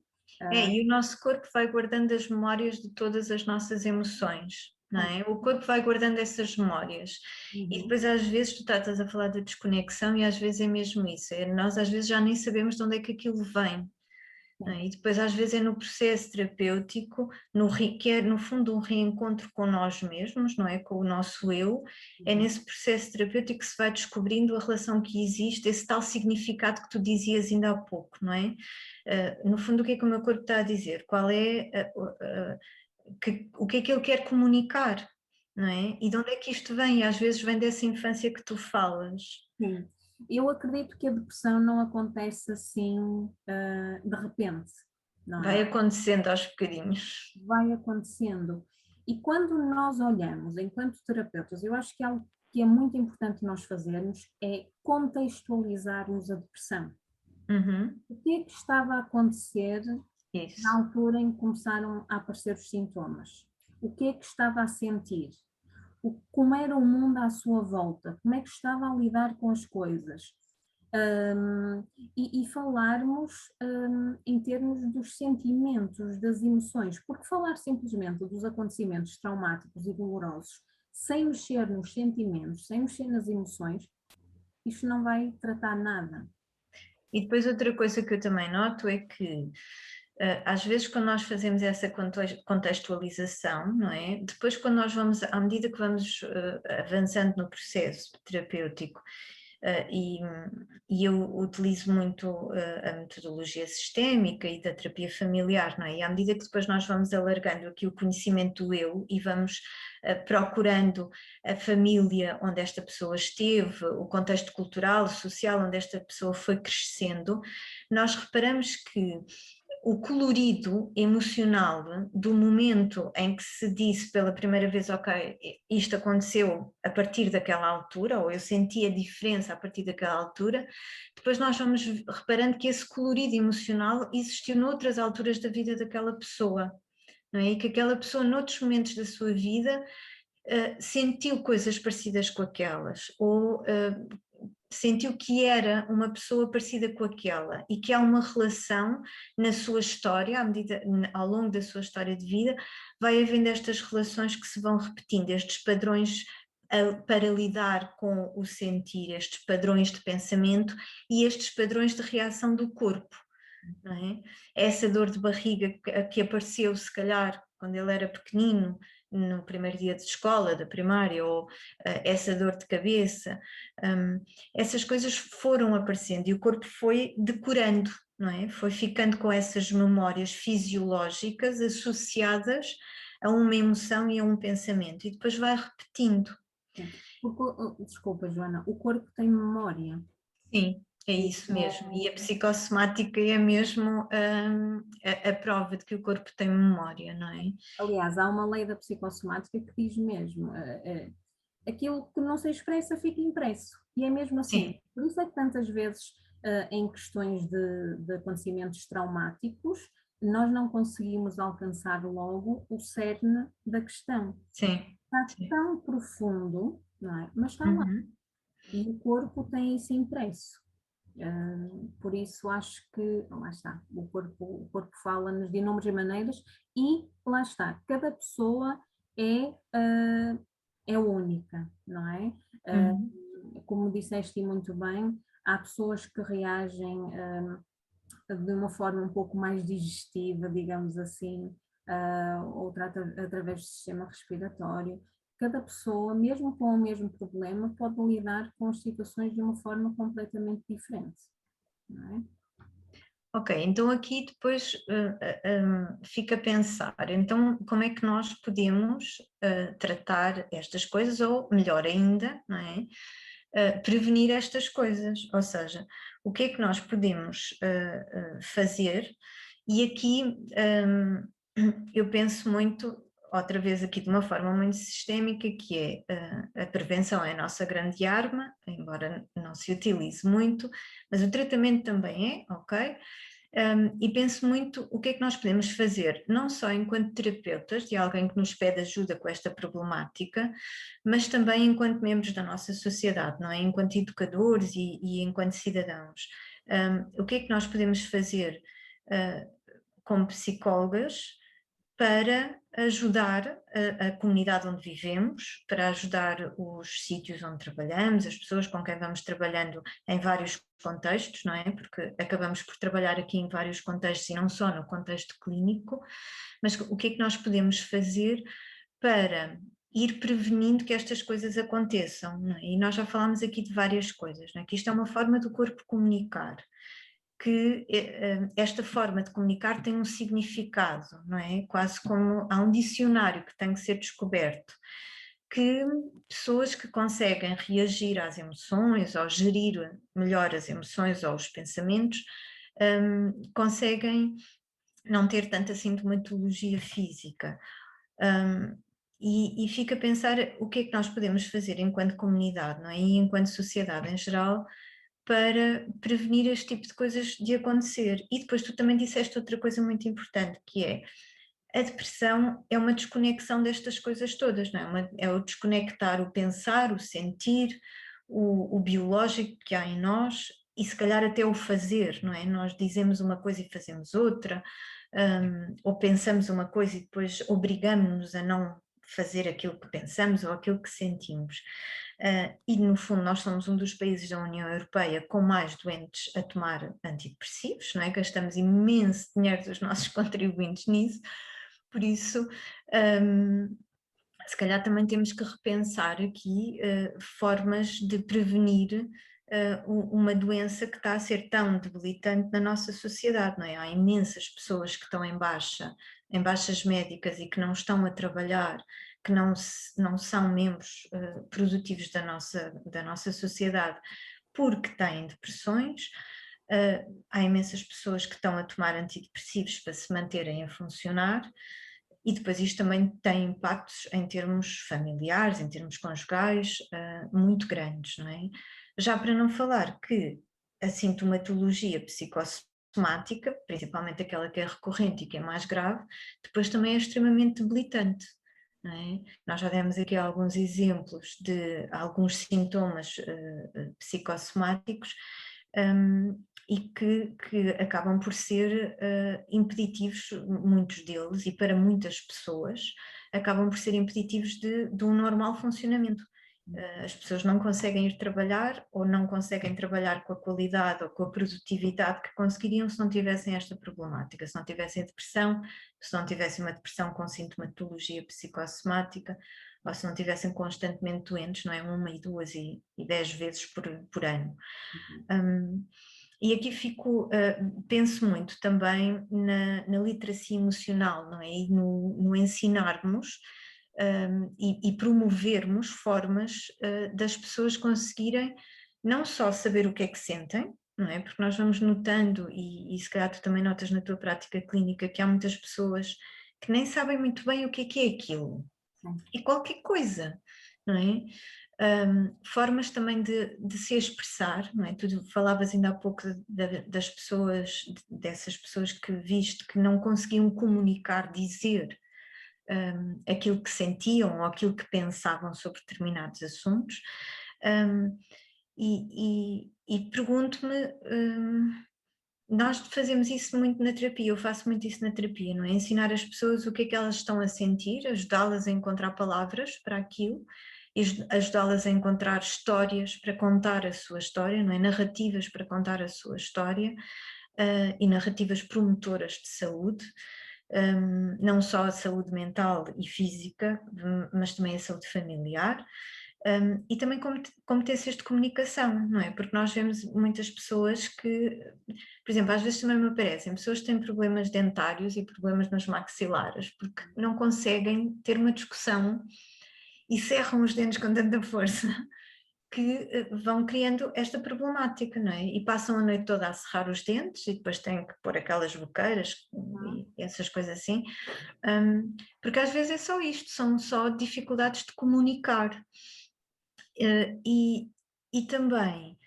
E o nosso corpo vai guardando as memórias de todas as nossas emoções, não é? O corpo vai guardando essas memórias. E depois às vezes tu estás a falar da desconexão e às vezes é mesmo isso. Nós às vezes já nem sabemos de onde é que aquilo vem. E depois às vezes é no processo terapêutico, que é no fundo um reencontro com nós mesmos, não é? Com o nosso eu, é nesse processo terapêutico que se vai descobrindo a relação que existe, esse tal significado que tu dizias ainda há pouco, não é? No fundo o que é que o meu corpo está a dizer? Qual é, o que é que ele quer comunicar, não é? E de onde é que isto vem? E às vezes vem dessa infância que tu falas. Sim. Eu acredito que a depressão não acontece assim de repente. Não é? Vai acontecendo aos bocadinhos. Vai acontecendo. E quando nós olhamos, enquanto terapeutas, eu acho que algo que é muito importante nós fazermos é contextualizarmos a depressão. O que é que estava a acontecer na altura em que começaram a aparecer os sintomas? O que é que estava a sentir? Como era o mundo à sua volta? Como é que estava a lidar com as coisas? E falarmos em termos dos sentimentos, das emoções, porque falar simplesmente dos acontecimentos traumáticos e dolorosos, sem mexer nos sentimentos, sem mexer nas emoções, isto não vai tratar nada. E depois outra coisa que eu também noto é que às vezes quando nós fazemos essa contextualização, não é? Depois quando nós vamos, à medida que vamos avançando no processo terapêutico, E eu utilizo muito a metodologia sistémica e da terapia familiar, não é? E à medida que depois nós vamos alargando aqui o conhecimento do eu e vamos procurando a família onde esta pessoa esteve, o contexto cultural, social onde esta pessoa foi crescendo, nós reparamos que o colorido emocional do momento em que se disse pela primeira vez, ok, isto aconteceu a partir daquela altura, ou eu senti a diferença a partir daquela altura, depois nós vamos reparando que esse colorido emocional existiu noutras alturas da vida daquela pessoa, não é? E que aquela pessoa, noutros momentos da sua vida, sentiu coisas parecidas com aquelas, ou sentiu que era uma pessoa parecida com aquela e que há uma relação na sua história, ao longo da sua história de vida, vai havendo estas relações que se vão repetindo, estes padrões para lidar com o sentir, estes padrões de pensamento e estes padrões de reação do corpo, não é? Essa dor de barriga que apareceu se calhar quando ele era pequenino, no primeiro dia de escola, da primária, ou essa dor de cabeça, essas coisas foram aparecendo e o corpo foi decorando, não é? Foi ficando com essas memórias fisiológicas associadas a uma emoção e a um pensamento e depois vai repetindo. Desculpa, Joana, o corpo tem memória. Sim, é isso mesmo. E a psicossomática é mesmo a prova de que o corpo tem memória, não é? Aliás, há uma lei da psicossomática que diz mesmo, aquilo que não se expressa fica impresso. E é mesmo assim. Sim. Por isso é que tantas vezes em questões de acontecimentos traumáticos, nós não conseguimos alcançar logo o cerne da questão. Sim. Está Sim. tão profundo, não é? Mas está lá. E o corpo tem isso impresso. Por isso acho que, lá está, o corpo fala-nos de inúmeras maneiras e lá está, cada pessoa é única, não é? Como disseste muito bem, há pessoas que reagem de uma forma um pouco mais digestiva, digamos assim, outra através do sistema respiratório. Cada pessoa, mesmo com o mesmo problema, pode lidar com as situações de uma forma completamente diferente, não é? Ok, então aqui depois fica a pensar, então como é que nós podemos tratar estas coisas, ou melhor ainda, não é? Prevenir estas coisas, ou seja, o que é que nós podemos fazer, e aqui eu penso muito, outra vez aqui de uma forma muito sistémica, que é a prevenção é a nossa grande arma, embora não se utilize muito, mas o tratamento também é, ok? E penso muito o que é que nós podemos fazer, não só enquanto terapeutas, de alguém que nos pede ajuda com esta problemática, mas também enquanto membros da nossa sociedade, não é? Enquanto educadores e enquanto cidadãos. O que é que nós podemos fazer como psicólogas para ajudar a comunidade onde vivemos, para ajudar os sítios onde trabalhamos, as pessoas com quem vamos trabalhando em vários contextos, não é? Porque acabamos por trabalhar aqui em vários contextos e não só no contexto clínico, mas o que é que nós podemos fazer para ir prevenindo que estas coisas aconteçam, não é? E nós já falámos aqui de várias coisas, não é? Que isto é uma forma do corpo comunicar, que esta forma de comunicar tem um significado, não é? Quase como há um dicionário que tem que ser descoberto, que pessoas que conseguem reagir às emoções ou gerir melhor as emoções ou os pensamentos conseguem não ter tanta sintomatologia física. E fica a pensar o que é que nós podemos fazer enquanto comunidade, não é? E enquanto sociedade em geral, para prevenir este tipo de coisas de acontecer. E depois tu também disseste outra coisa muito importante, que é a depressão é uma desconexão destas coisas todas, não é? É o desconectar o pensar, o sentir, o biológico que há em nós e se calhar até o fazer, não é? Nós dizemos uma coisa e fazemos outra, ou pensamos uma coisa e depois obrigamos-nos a não fazer aquilo que pensamos ou aquilo que sentimos. E no fundo nós somos um dos países da União Europeia com mais doentes a tomar antidepressivos, não é? Gastamos imenso dinheiro dos nossos contribuintes nisso, por isso se calhar também temos que repensar aqui formas de prevenir uma doença que está a ser tão debilitante na nossa sociedade, não é? Há imensas pessoas que estão em baixas médicas e que não estão a trabalhar, que não são membros produtivos da nossa sociedade porque têm depressões. Há imensas pessoas que estão a tomar antidepressivos para se manterem a funcionar. E depois isto também tem impactos em termos familiares, em termos conjugais, muito grandes, não é? Já para não falar que a sintomatologia psicossomática, principalmente aquela que é recorrente e que é mais grave, depois também é extremamente debilitante, não é? Nós já demos aqui alguns exemplos de alguns sintomas psicossomáticos, e que acabam por ser impeditivos, muitos deles, e para muitas pessoas, acabam por ser impeditivos de um normal funcionamento. As pessoas não conseguem ir trabalhar ou não conseguem trabalhar com a qualidade ou com a produtividade que conseguiriam se não tivessem esta problemática, se não tivessem a depressão, se não tivessem uma depressão com sintomatologia psicossomática, ou se não tivessem constantemente doentes, não é? 1 e 2 e 10 vezes por ano. E aqui penso muito também na literacia emocional, não é? E no ensinarmos e promovermos formas das pessoas conseguirem não só saber o que é que sentem, não é? Porque nós vamos notando, e se calhar tu também notas na tua prática clínica, que há muitas pessoas que nem sabem muito bem o que é aquilo. E qualquer coisa, não é? Formas também de se expressar, não é? Tu falavas ainda há pouco das pessoas, dessas pessoas que viste que não conseguiam comunicar, dizer aquilo que sentiam ou aquilo que pensavam sobre determinados assuntos, e pergunto-me, nós fazemos isso muito na terapia, eu faço muito isso na terapia, não é? Ensinar as pessoas o que é que elas estão a sentir, ajudá-las a encontrar palavras para aquilo, ajudá-las a encontrar histórias para contar a sua história, não é? Narrativas para contar a sua história, e narrativas promotoras de saúde, não só a saúde mental e física, mas também a saúde familiar. E também competências de comunicação, não é? Porque nós vemos muitas pessoas que, por exemplo, às vezes também me aparecem pessoas que têm problemas dentários e problemas nos maxilares, porque não conseguem ter uma discussão e cerram os dentes com tanta força que vão criando esta problemática, não é? E passam a noite toda a cerrar os dentes e depois têm que pôr aquelas boqueiras e essas coisas assim, porque às vezes é só isto, são só dificuldades de comunicar. E também,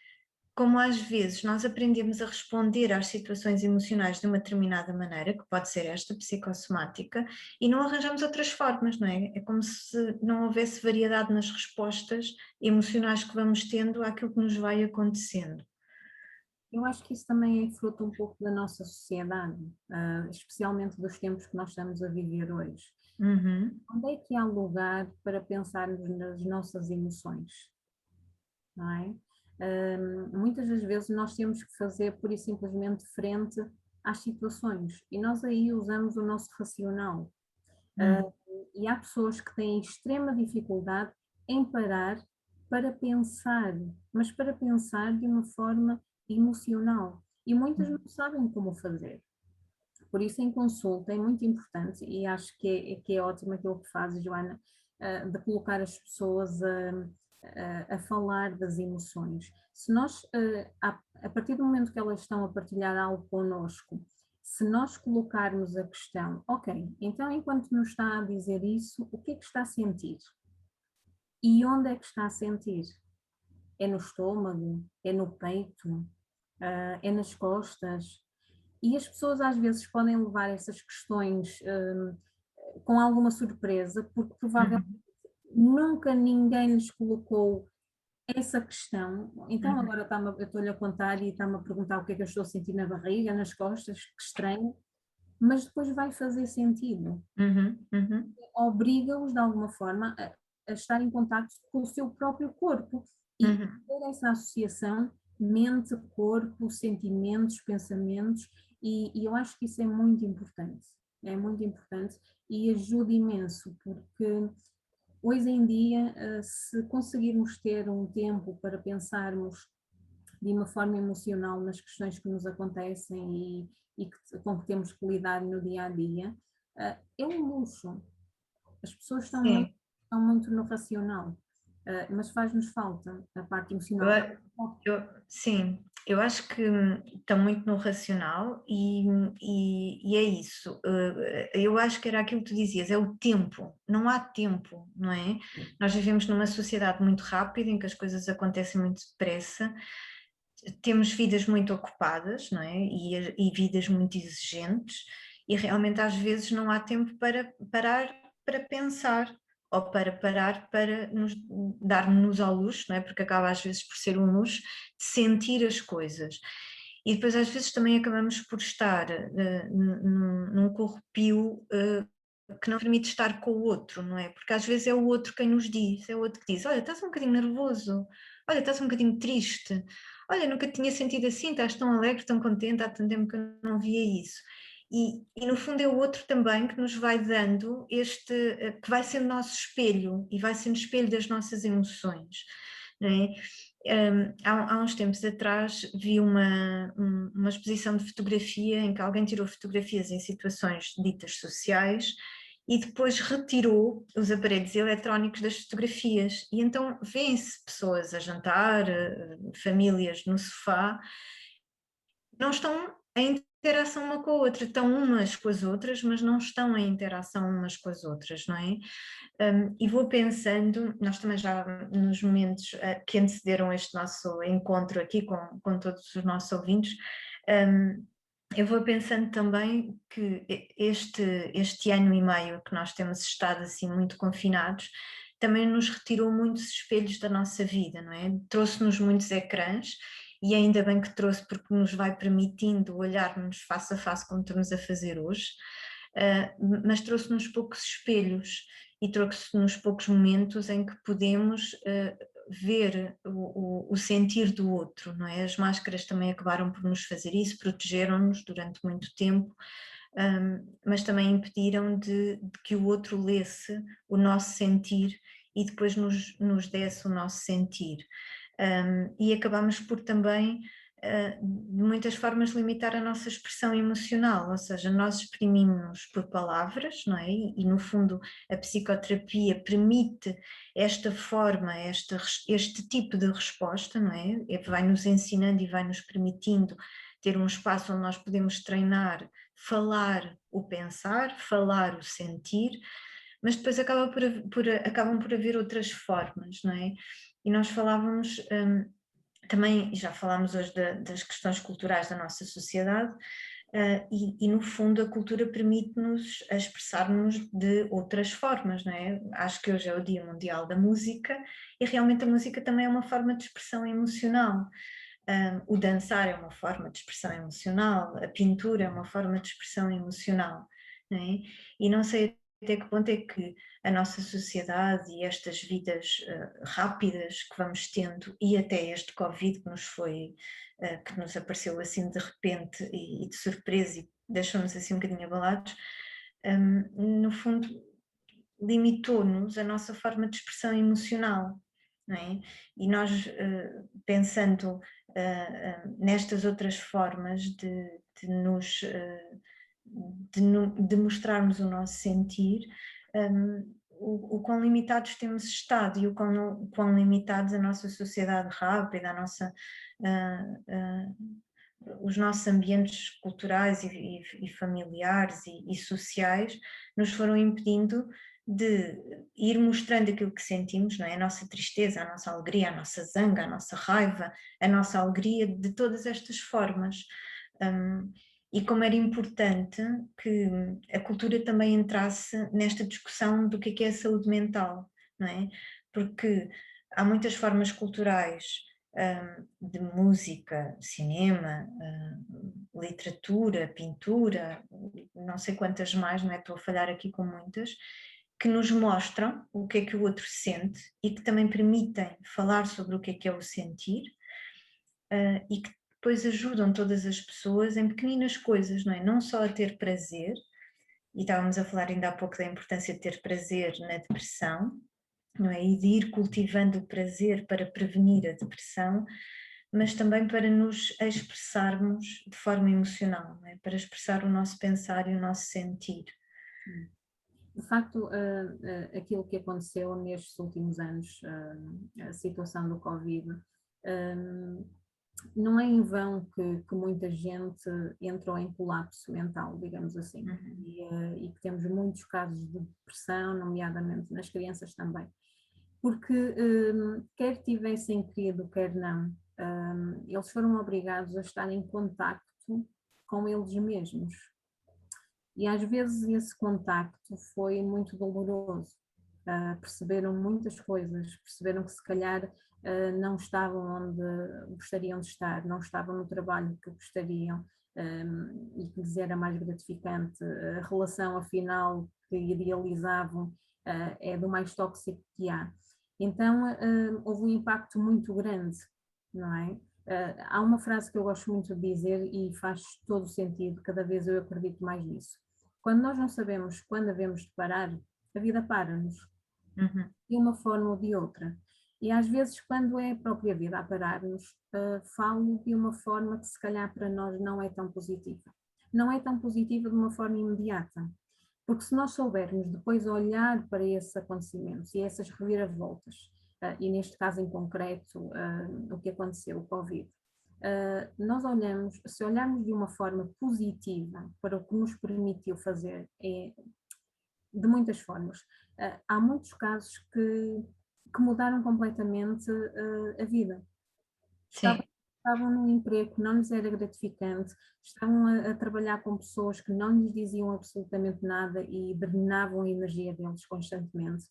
como às vezes nós aprendemos a responder às situações emocionais de uma determinada maneira, que pode ser esta psicossomática, e não arranjamos outras formas, não é? É como se não houvesse variedade nas respostas emocionais que vamos tendo àquilo que nos vai acontecendo. Eu acho que isso também é fruto um pouco da nossa sociedade, especialmente dos tempos que nós estamos a viver hoje. Uhum. Onde é que há lugar para pensarmos nas nossas emoções? Não é? Muitas das vezes nós temos que fazer pura e simplesmente frente às situações e nós aí usamos o nosso racional. E há pessoas que têm extrema dificuldade em parar para pensar, mas para pensar de uma forma emocional e muitas não sabem como fazer. Por isso, em consulta é muito importante e acho que é ótimo aquilo que fazes, Joana, de colocar as pessoas a falar das emoções. Se nós, a partir do momento que elas estão a partilhar algo connosco, se nós colocarmos a questão, ok, então enquanto nos está a dizer isso, o que é que está a sentir? E onde é que está a sentir? É no estômago? É no peito? É nas costas? E as pessoas às vezes podem levar essas questões com alguma surpresa, porque provavelmente nunca ninguém lhes colocou essa questão. Então agora eu estou-lhe a contar e está-me a perguntar o que é que eu estou a sentir na barriga, nas costas, que estranho, mas depois vai fazer sentido. Obriga-os de alguma forma a estar em contato com o seu próprio corpo e ter essa associação mente, corpo, sentimentos, pensamentos, e eu acho que isso é muito importante e ajuda imenso, porque hoje em dia, se conseguirmos ter um tempo para pensarmos de uma forma emocional nas questões que nos acontecem e com que temos que lidar no dia a dia, é um luxo. As pessoas estão muito no racional, mas faz-nos falta a parte emocional. Sim, eu acho que está muito no racional e é isso. Eu acho que era aquilo que tu dizias, é o tempo, não há tempo, não é? Nós vivemos numa sociedade muito rápida em que as coisas acontecem muito depressa, temos vidas muito ocupadas, não é? E vidas muito exigentes, e realmente às vezes não há tempo para parar para pensar, ou para parar para dar-nos ao luxo, não é? Porque acaba às vezes por ser um luxo de sentir as coisas. E depois às vezes também acabamos por estar num corrupio que não permite estar com o outro, não é? Porque às vezes é o outro quem nos diz, é o outro que diz, olha, estás um bocadinho nervoso, olha, estás um bocadinho triste, olha, nunca te tinha sentido assim, estás tão alegre, tão contente, há tanto tempo que eu não via isso. E no fundo é o outro também que nos vai dando que vai ser o nosso espelho e vai ser o espelho das nossas emoções, não é? Há uns tempos atrás vi uma exposição de fotografia em que alguém tirou fotografias em situações ditas sociais e depois retirou os aparelhos eletrónicos das fotografias, e então vêem-se pessoas a jantar, famílias no sofá, não estão em interação uma com a outra, estão umas com as outras, mas não estão em interação umas com as outras, não é? E vou pensando, nós também já nos momentos que antecederam este nosso encontro aqui com todos os nossos ouvintes, eu vou pensando também que este ano e meio que nós temos estado assim muito confinados, também nos retirou muitos espelhos da nossa vida, não é? Trouxe-nos muitos ecrãs, e ainda bem que trouxe, porque nos vai permitindo olhar-nos face a face como estamos a fazer hoje, mas trouxe-nos poucos espelhos e trouxe-nos poucos momentos em que podemos ver o sentir do outro, não é? As máscaras também acabaram por nos fazer isso, protegeram-nos durante muito tempo, mas também impediram de que o outro lesse o nosso sentir e depois nos desse o nosso sentir. E acabamos por também, de muitas formas, limitar a nossa expressão emocional, ou seja, nós exprimimos-nos por palavras, não é? E no fundo a psicoterapia permite esta forma, este tipo de resposta, não é? Vai-nos ensinando e vai-nos permitindo ter um espaço onde nós podemos treinar, falar o pensar, falar o sentir, mas depois acabam por haver outras formas, não é? E nós falávamos também, já falámos hoje das questões culturais da nossa sociedade, e no fundo a cultura permite-nos expressar-nos de outras formas, não é? Acho que hoje é o Dia Mundial da Música e realmente a música também é uma forma de expressão emocional. O dançar é uma forma de expressão emocional, a pintura é uma forma de expressão emocional, não é? E não sei até que ponto é que a nossa sociedade e estas vidas rápidas que vamos tendo, e até este Covid que nos apareceu assim de repente e de surpresa e deixou-nos assim um bocadinho abalados, no fundo limitou-nos a nossa forma de expressão emocional, não é? E nós pensando nestas outras formas de mostrarmos o nosso sentir, o quão limitados temos estado e o quão limitados a nossa sociedade rápida, os nossos ambientes culturais e familiares e sociais nos foram impedindo de ir mostrando aquilo que sentimos, não é? A nossa tristeza, a nossa alegria, a nossa zanga, a nossa raiva, a nossa alegria, de todas estas formas. E como era importante que a cultura também entrasse nesta discussão do que é a saúde mental, não é? Porque há muitas formas culturais de música, cinema, literatura, pintura, não sei quantas mais, não é? Estou a falhar aqui com muitas, que nos mostram o que o outro sente e que também permitem falar sobre o que é o sentir, e que depois ajudam todas as pessoas em pequeninas coisas, não é? Não só a ter prazer, e estávamos a falar ainda há pouco da importância de ter prazer na depressão, não é? E de ir cultivando o prazer para prevenir a depressão, mas também para nos expressarmos de forma emocional, não é? Para expressar o nosso pensar e o nosso sentir. De facto, aquilo que aconteceu nestes últimos anos, a situação do Covid, não é em vão que muita gente entrou em colapso mental, digamos assim, e que temos muitos casos de depressão, nomeadamente nas crianças também. Porque quer tivessem querido, quer não, eles foram obrigados a estar em contacto com eles mesmos. E às vezes esse contacto foi muito doloroso. Perceberam muitas coisas, perceberam que se calhar não estavam onde gostariam de estar, não estavam no trabalho que gostariam e que lhes era mais gratificante. A relação, afinal, que idealizavam é do mais tóxico que há. Então houve um impacto muito grande, não é? Há uma frase que eu gosto muito de dizer e faz todo o sentido, cada vez eu acredito mais nisso. Quando nós não sabemos quando havemos de parar, a vida para-nos, de uma forma ou de outra. E às vezes, quando é a própria vida a parar-nos, falo de uma forma que se calhar para nós não é tão positiva. Não é tão positiva de uma forma imediata. Porque se nós soubermos depois olhar para esses acontecimentos e essas reviravoltas, e neste caso em concreto, o que aconteceu, o Covid, nós olhamos, se olharmos de uma forma positiva para o que nos permitiu fazer, de muitas formas. Há muitos casos que mudaram completamente a vida. Estavam num emprego que não lhes era gratificante, estavam a trabalhar com pessoas que não lhes diziam absolutamente nada e drenavam a energia deles constantemente.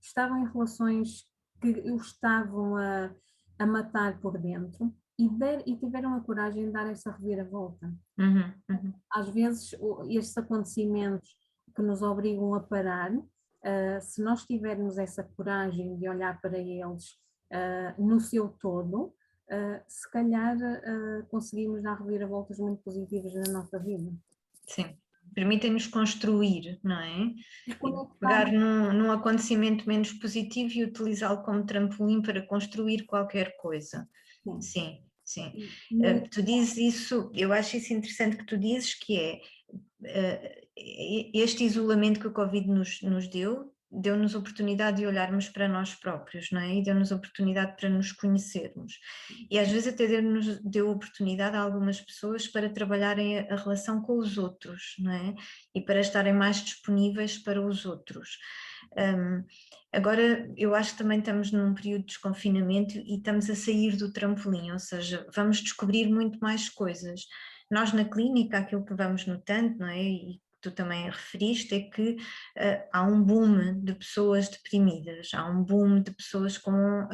Estavam em relações que os estavam a matar por dentro e tiveram a coragem de dar essa reviravolta. Às vezes estes acontecimentos que nos obrigam a parar, se nós tivermos essa coragem de olhar para eles no seu todo, se calhar conseguimos dar reviravoltas muito positivas na nossa vida. Sim, permitem-nos construir, não é? Pegar num acontecimento menos positivo e utilizá-lo como trampolim para construir qualquer coisa. Sim, sim. Tu dizes isso, eu acho isso interessante que tu dizes, que é este isolamento que o Covid nos deu-nos oportunidade de olharmos para nós próprios, não é? E deu-nos oportunidade para nos conhecermos. E às vezes até deu oportunidade a algumas pessoas para trabalharem a relação com os outros, não é? E para estarem mais disponíveis para os outros. Agora, eu acho que também estamos num período de desconfinamento e estamos a sair do trampolim, ou seja, vamos descobrir muito mais coisas. Nós na clínica, aquilo que vamos notando, não é? E tu também referiste, é que há um boom de pessoas deprimidas, há um boom de pessoas com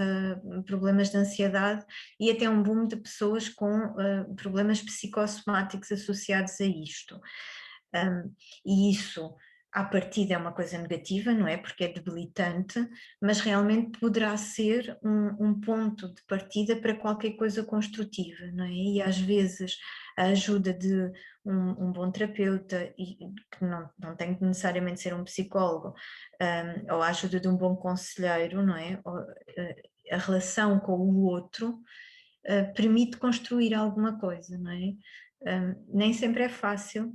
problemas de ansiedade e até um boom de pessoas com problemas psicossomáticos associados a isto. E isso, à partida, é uma coisa negativa, não é? Porque é debilitante, mas realmente poderá ser um ponto de partida para qualquer coisa construtiva, não é? E às vezes a ajuda de um bom terapeuta, e que não tem que necessariamente ser um psicólogo, ou a ajuda de um bom conselheiro, não é? A relação com o outro permite construir alguma coisa, não é? Nem sempre é fácil.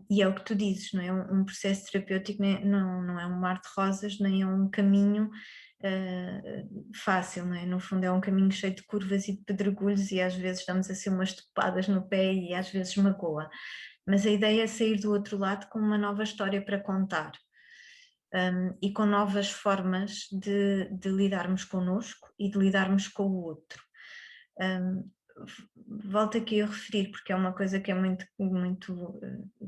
E é o que tu dizes, não é? Um processo terapêutico não é um mar de rosas, nem é um caminho fácil, não é? No fundo é um caminho cheio de curvas e de pedregulhos e às vezes damos assim umas topadas no pé e às vezes magoa, mas a ideia é sair do outro lado com uma nova história para contar. E com novas formas de lidarmos connosco e de lidarmos com o outro. Volto aqui a referir, porque é uma coisa que é muito, muito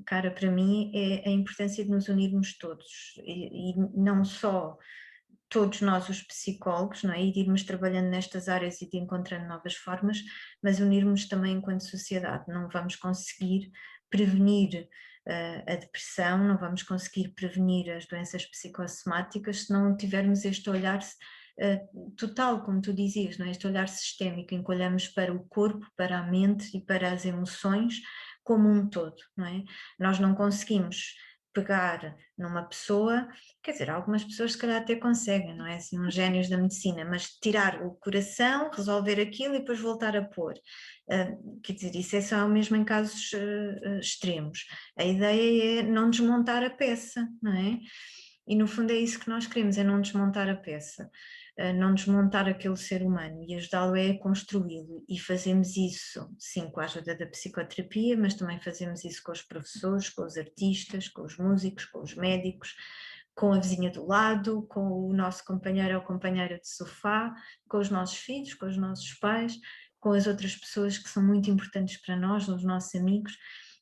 cara para mim, é a importância de nos unirmos todos, e não só todos nós os psicólogos, não é? E de irmos trabalhando nestas áreas e de encontrando novas formas, mas unirmos também enquanto sociedade. Não vamos conseguir prevenir a depressão, não vamos conseguir prevenir as doenças psicossomáticas se não tivermos este olhar total, como tu dizias, não é? Este olhar sistémico em que olhamos para o corpo, para a mente e para as emoções como um todo, não é? Nós não conseguimos pegar numa pessoa, quer dizer, algumas pessoas se calhar até conseguem, não é assim, uns génios da medicina, mas tirar o coração, resolver aquilo e depois voltar a pôr. Quer dizer, isso é só mesmo em casos extremos. A ideia é não desmontar a peça, não é? E no fundo é isso que nós queremos, é não desmontar a peça, não desmontar aquele ser humano e ajudá-lo a construí-lo. E fazemos isso, sim, com a ajuda da psicoterapia, mas também fazemos isso com os professores, com os artistas, com os músicos, com os médicos, com a vizinha do lado, com o nosso companheiro ou companheira de sofá, com os nossos filhos, com os nossos pais, com as outras pessoas que são muito importantes para nós, os nossos amigos.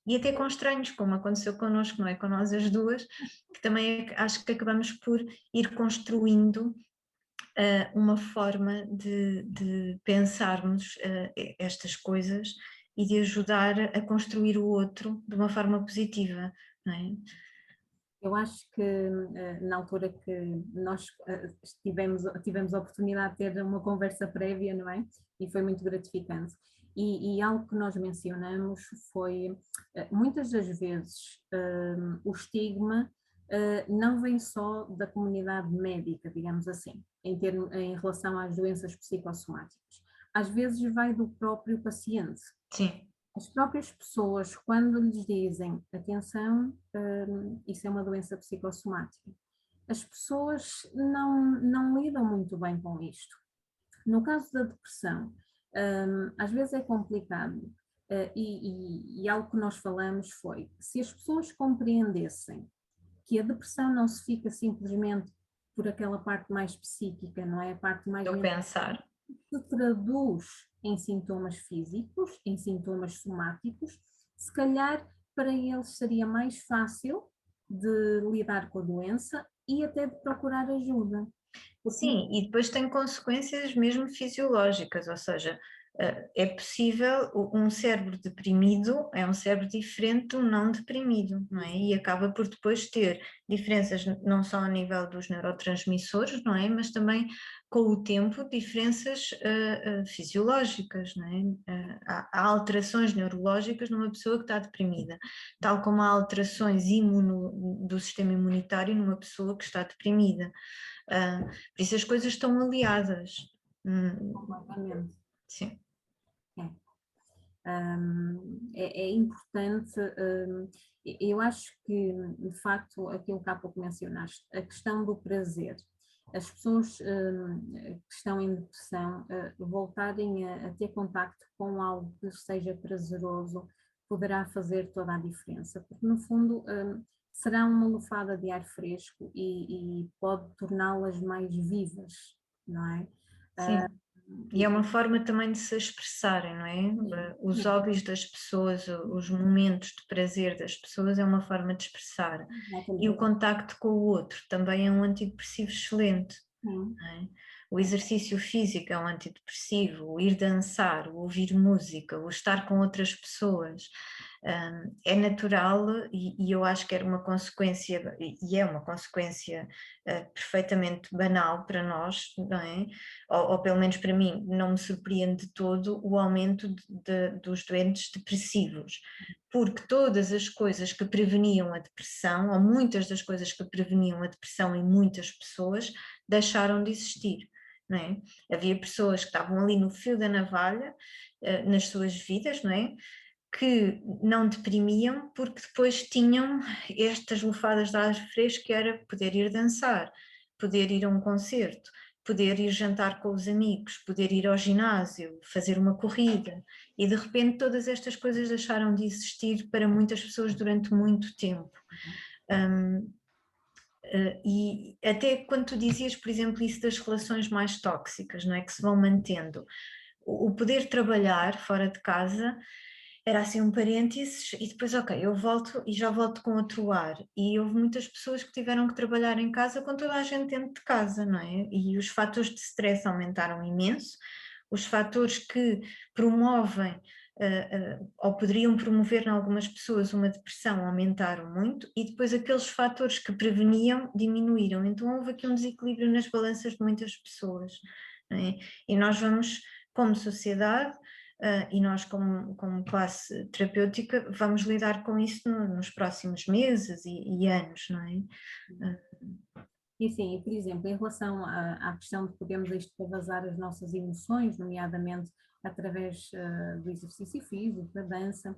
E até com estranhos, como aconteceu connosco, não é? Com nós as duas, que também acho que acabamos por ir construindo uma forma de pensarmos estas coisas e de ajudar a construir o outro de uma forma positiva, não é? Eu acho que na altura que nós tivemos a oportunidade de ter uma conversa prévia, não é? E foi muito gratificante. E algo que nós mencionamos foi, muitas das vezes, o estigma não vem só da comunidade médica, digamos assim, em relação às doenças psicossomáticas. Às vezes vai do próprio paciente. Sim. As próprias pessoas, quando lhes dizem, atenção, isso é uma doença psicossomática, as pessoas não lidam muito bem com isto. No caso da depressão, às vezes é complicado, e algo que nós falamos foi, se as pessoas compreendessem que a depressão não se fica simplesmente por aquela parte mais psíquica, não é? A parte mais Eu pensar. Se traduz em sintomas físicos, em sintomas somáticos, se calhar para eles seria mais fácil de lidar com a doença e até de procurar ajuda. Sim, e depois tem consequências mesmo fisiológicas, ou seja, é possível, um cérebro deprimido é um cérebro diferente de um não deprimido, não é? E acaba por depois ter diferenças não só a nível dos neurotransmissores, não é? Mas também com o tempo diferenças fisiológicas, não é? Há alterações neurológicas numa pessoa que está deprimida, tal como há alterações do sistema imunitário numa pessoa que está deprimida. Por isso as coisas estão aliadas. Completamente. Sim. É importante, eu acho que, de facto, aquilo que há pouco mencionaste, a questão do prazer, as pessoas que estão em depressão voltarem a ter contacto com algo que seja prazeroso poderá fazer toda a diferença, porque no fundo será uma lufada de ar fresco e pode torná-las mais vivas, não é? Sim. E é uma forma também de se expressarem, não é? Os hobbies das pessoas, os momentos de prazer das pessoas é uma forma de expressar. E o contacto com o outro também é um antidepressivo excelente. Não é? O exercício físico é um antidepressivo, o ir dançar, o ouvir música, o estar com outras pessoas. É natural e eu acho que era uma consequência, e é uma consequência perfeitamente banal para nós, não é? Ou pelo menos para mim, não me surpreende de todo o aumento dos doentes depressivos, porque todas as coisas que preveniam a depressão, ou muitas das coisas que preveniam a depressão em muitas pessoas, deixaram de existir. Não é? Havia pessoas que estavam ali no fio da navalha nas suas vidas, não é? Que não deprimiam porque depois tinham estas lufadas de ar fresco, que era poder ir dançar, poder ir a um concerto, poder ir jantar com os amigos, poder ir ao ginásio, fazer uma corrida, e de repente todas estas coisas deixaram de existir para muitas pessoas durante muito tempo. E até quando tu dizias, por exemplo, isso das relações mais tóxicas, não é, que se vão mantendo, o poder trabalhar fora de casa era assim um parênteses e depois, ok, eu volto e já volto com outro ar. E houve muitas pessoas que tiveram que trabalhar em casa com toda a gente dentro de casa, não é? E os fatores de stress aumentaram imenso, os fatores que promovem ou poderiam promover em algumas pessoas uma depressão aumentaram muito e depois aqueles fatores que preveniam diminuíram. Então houve aqui um desequilíbrio nas balanças de muitas pessoas, não é? E nós vamos, como sociedade, e nós como classe terapêutica vamos lidar com isso nos próximos meses e anos, não é? E sim, por exemplo, em relação à questão de podermos extravasar as nossas emoções, nomeadamente através do exercício físico, da dança,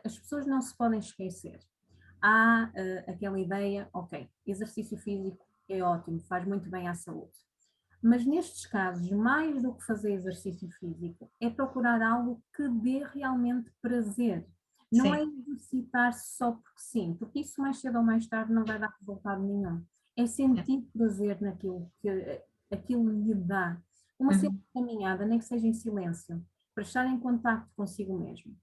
as pessoas não se podem esquecer. Há aquela ideia, ok, exercício físico é ótimo, faz muito bem à saúde. Mas nestes casos, mais do que fazer exercício físico, é procurar algo que dê realmente prazer. Não é exercitar-se só porque sim, porque isso mais cedo ou mais tarde não vai dar resultado nenhum. É sentir prazer naquilo que aquilo lhe dá. Uma simples caminhada, nem que seja em silêncio, para estar em contacto consigo mesmo.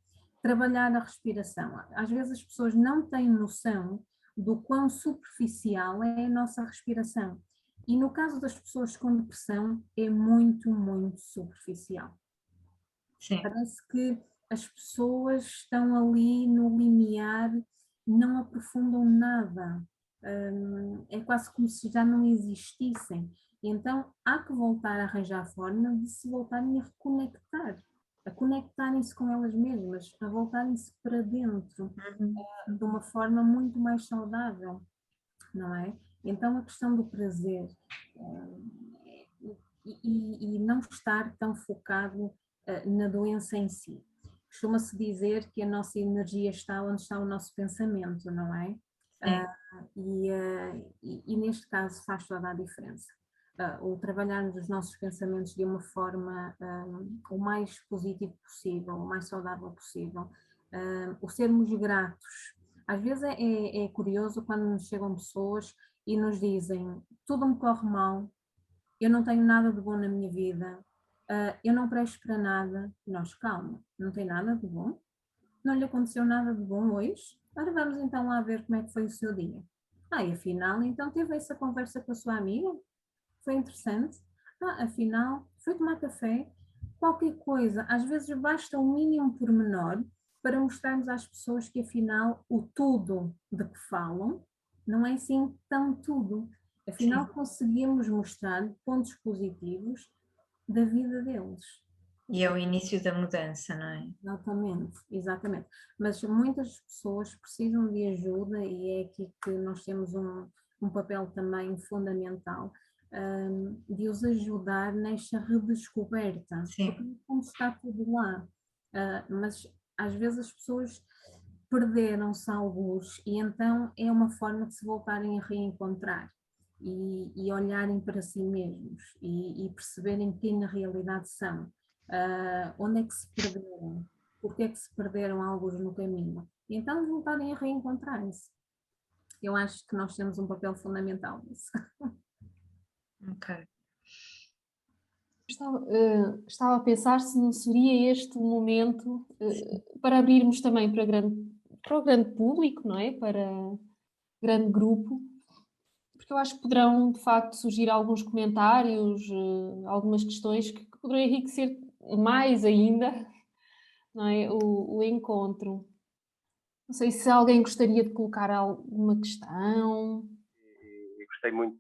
Trabalhar a respiração. Às vezes as pessoas não têm noção do quão superficial é a nossa respiração. E no caso das pessoas com depressão, é muito, muito superficial. Sim. Parece que as pessoas estão ali no limiar, não aprofundam nada. É quase como se já não existissem. Então há que voltar a arranjar a forma de se voltarem a reconectar, a conectarem-se com elas mesmas, a voltarem-se para dentro, de uma forma muito mais saudável, não é? Então a questão do prazer e não estar tão focado na doença em si. Costuma-se dizer que a nossa energia está onde está o nosso pensamento, não é? E neste caso faz toda a diferença. O trabalharmos os nossos pensamentos de uma forma o mais positivo possível, o mais saudável possível, o sermos gratos. Às vezes é curioso quando nos chegam pessoas e nos dizem: tudo me corre mal, eu não tenho nada de bom na minha vida, eu não presto para nada. Nós, calma, não tem nada de bom? Não lhe aconteceu nada de bom hoje? Ora, vamos então lá ver como é que foi o seu dia. E afinal, então teve essa conversa com a sua amiga? Foi interessante? Afinal, foi tomar café? Qualquer coisa, às vezes basta um mínimo pormenor para mostrarmos às pessoas que afinal o tudo de que falam não é assim tão tudo. Afinal, conseguimos mostrar pontos positivos da vida deles. E é o início da mudança, não é? Exatamente, exatamente. Mas muitas pessoas precisam de ajuda e é aqui que nós temos um papel também fundamental, de os ajudar nesta redescoberta. Sim. Porque no fundo está tudo lá. Mas às vezes as pessoas perderam-se alguns e então é uma forma de se voltarem a reencontrar e olharem para si mesmos e perceberem quem na realidade são. Onde é que se perderam? Porque é que se perderam alguns no caminho? E então voltarem a reencontrar-se. Eu acho que nós temos um papel fundamental nisso. Ok. Estava a pensar se não seria este o momento para abrirmos também para o grande público, não é? Para grande grupo, porque eu acho que poderão de facto surgir alguns comentários, algumas questões que poderão enriquecer mais ainda, não é? O encontro. Não sei se alguém gostaria de colocar alguma questão. E gostei muito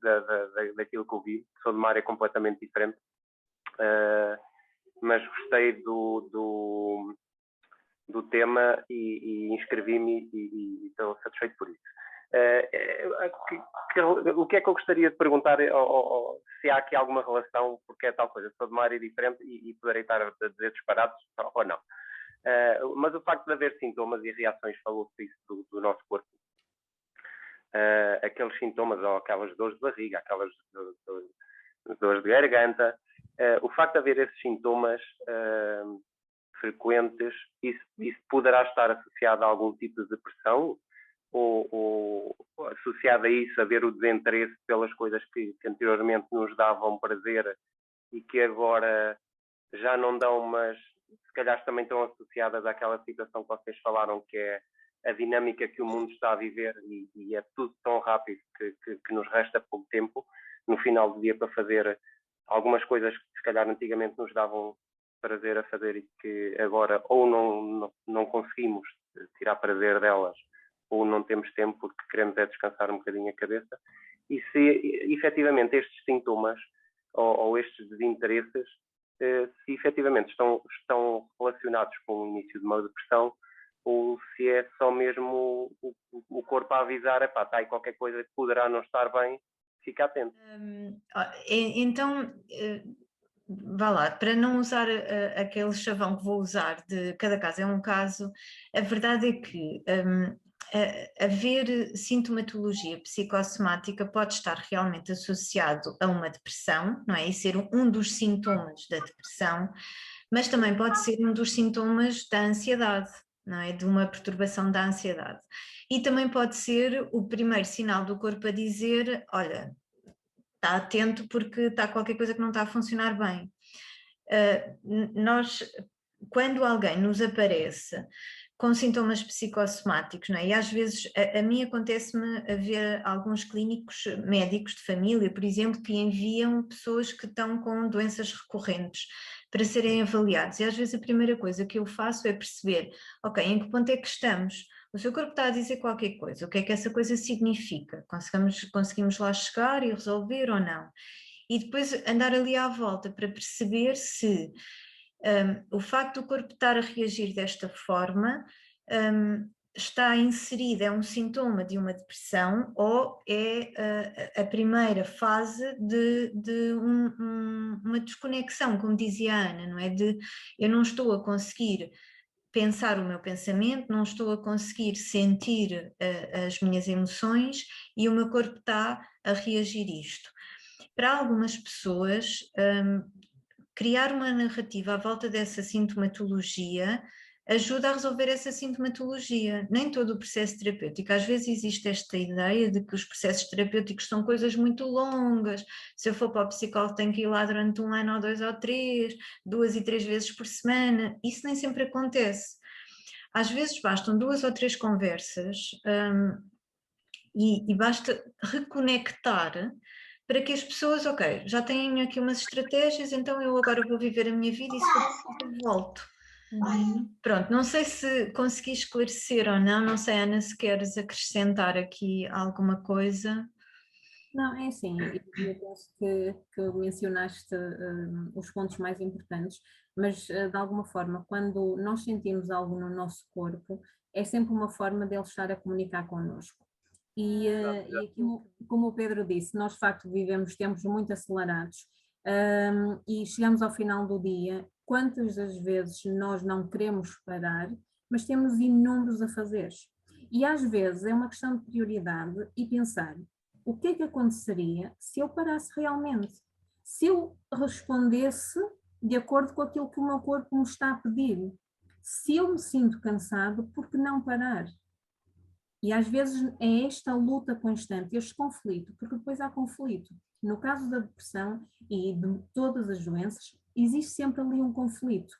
daquilo que ouvi. Sou de uma área completamente diferente, mas gostei do tema e inscrevi-me e estou satisfeito por isso. O que é que eu gostaria de perguntar, se há aqui alguma relação, porque é tal coisa, sou de uma área diferente e poderei estar a dizer disparados ou não. Mas o facto de haver sintomas e reações, falou-se isso do nosso corpo, aqueles sintomas ou aquelas dores de barriga, aquelas dores de garganta, o facto de haver esses sintomas frequentes, isso poderá estar associado a algum tipo de depressão ou associado a isso haver o desinteresse pelas coisas que anteriormente nos davam prazer e que agora já não dão, mas se calhar também estão associadas àquela situação que vocês falaram, que é a dinâmica que o mundo está a viver e é tudo tão rápido que nos resta pouco tempo no final do dia para fazer algumas coisas que se calhar antigamente nos davam prazer a fazer e que agora ou não conseguimos tirar prazer delas ou não temos tempo porque queremos é descansar um bocadinho a cabeça. E se efetivamente estes sintomas ou estes desinteresses se efetivamente estão relacionados com o início de uma depressão, ou se é só mesmo o corpo a avisar, está aí qualquer coisa que poderá não estar bem, fica atento. Então, vá lá, para não usar aquele chavão que vou usar de cada caso é um caso, a verdade é que haver sintomatologia psicossomática pode estar realmente associado a uma depressão, não é? E ser um dos sintomas da depressão, mas também pode ser um dos sintomas da ansiedade, não é? De uma perturbação da ansiedade. E também pode ser o primeiro sinal do corpo a dizer, olha, está atento porque está qualquer coisa que não está a funcionar bem. Nós, quando alguém nos aparece com sintomas psicossomáticos, não é? E às vezes a mim acontece-me a ver alguns clínicos médicos de família, por exemplo, que enviam pessoas que estão com doenças recorrentes para serem avaliados. E às vezes a primeira coisa que eu faço é perceber, ok, em que ponto é que estamos? O seu corpo está a dizer qualquer coisa, o que é que essa coisa significa? Conseguimos lá chegar e resolver ou não? E depois andar ali à volta para perceber se o facto do corpo estar a reagir desta forma está inserido, é um sintoma de uma depressão ou é a primeira fase de uma desconexão, como dizia a Ana, não é? De eu não estou a conseguir pensar o meu pensamento, não estou a conseguir sentir as minhas emoções e o meu corpo está a reagir isto. Para algumas pessoas, criar uma narrativa à volta dessa sintomatologia ajuda a resolver essa sintomatologia. Nem todo o processo terapêutico, às vezes existe esta ideia de que os processos terapêuticos são coisas muito longas, se eu for para o psicólogo tenho que ir lá durante 1 ano ou 2 ou 3, 2 e 3 vezes por semana, isso nem sempre acontece. Às vezes bastam 2 ou 3 conversas e basta reconectar para que as pessoas, ok, já têm aqui umas estratégias, então eu agora vou viver a minha vida e se for preciso volto. Pronto, não sei se consegui esclarecer ou não, não sei, Ana, se queres acrescentar aqui alguma coisa. Não, é assim, eu penso que mencionaste os pontos mais importantes, mas de alguma forma, quando nós sentimos algo no nosso corpo, é sempre uma forma de ele estar a comunicar connosco. E aquilo, como o Pedro disse, nós de facto vivemos tempos muito acelerados e chegamos ao final do dia, quantas das vezes nós não queremos parar, mas temos inúmeros afazeres. E às vezes é uma questão de prioridade e pensar, o que é que aconteceria se eu parasse realmente? Se eu respondesse de acordo com aquilo que o meu corpo me está a pedir? Se eu me sinto cansado, por que não parar? E às vezes é esta luta constante, este conflito, porque depois há conflito. No caso da depressão e de todas as doenças, existe sempre ali um conflito.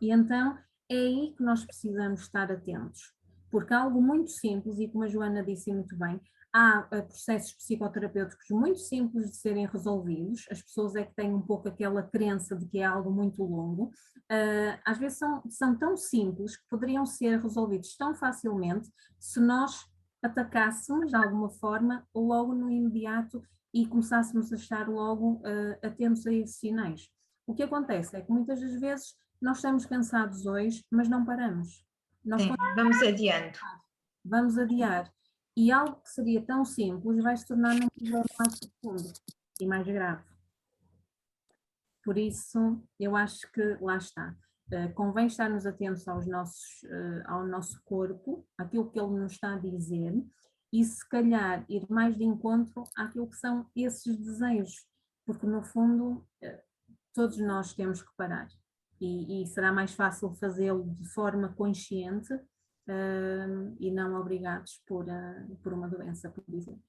E então é aí que nós precisamos estar atentos, porque há algo muito simples, e como a Joana disse muito bem, há processos psicoterapêuticos muito simples de serem resolvidos, as pessoas é que têm um pouco aquela crença de que é algo muito longo, às vezes são tão simples que poderiam ser resolvidos tão facilmente se nós atacássemos de alguma forma logo no imediato e começássemos a estar logo atentos a esses sinais. O que acontece é que muitas das vezes nós estamos cansados hoje, mas não paramos. Sim, vamos adiando. Vamos adiar. E algo que seria tão simples vai se tornar um problema mais profundo e mais grave. Por isso, eu acho que lá está. Convém estarmos atentos ao nosso corpo, àquilo que ele nos está a dizer, e se calhar ir mais de encontro àquilo que são esses desejos, porque no fundo todos nós temos que parar. E será mais fácil fazê-lo de forma consciente e não obrigados por uma doença, por exemplo.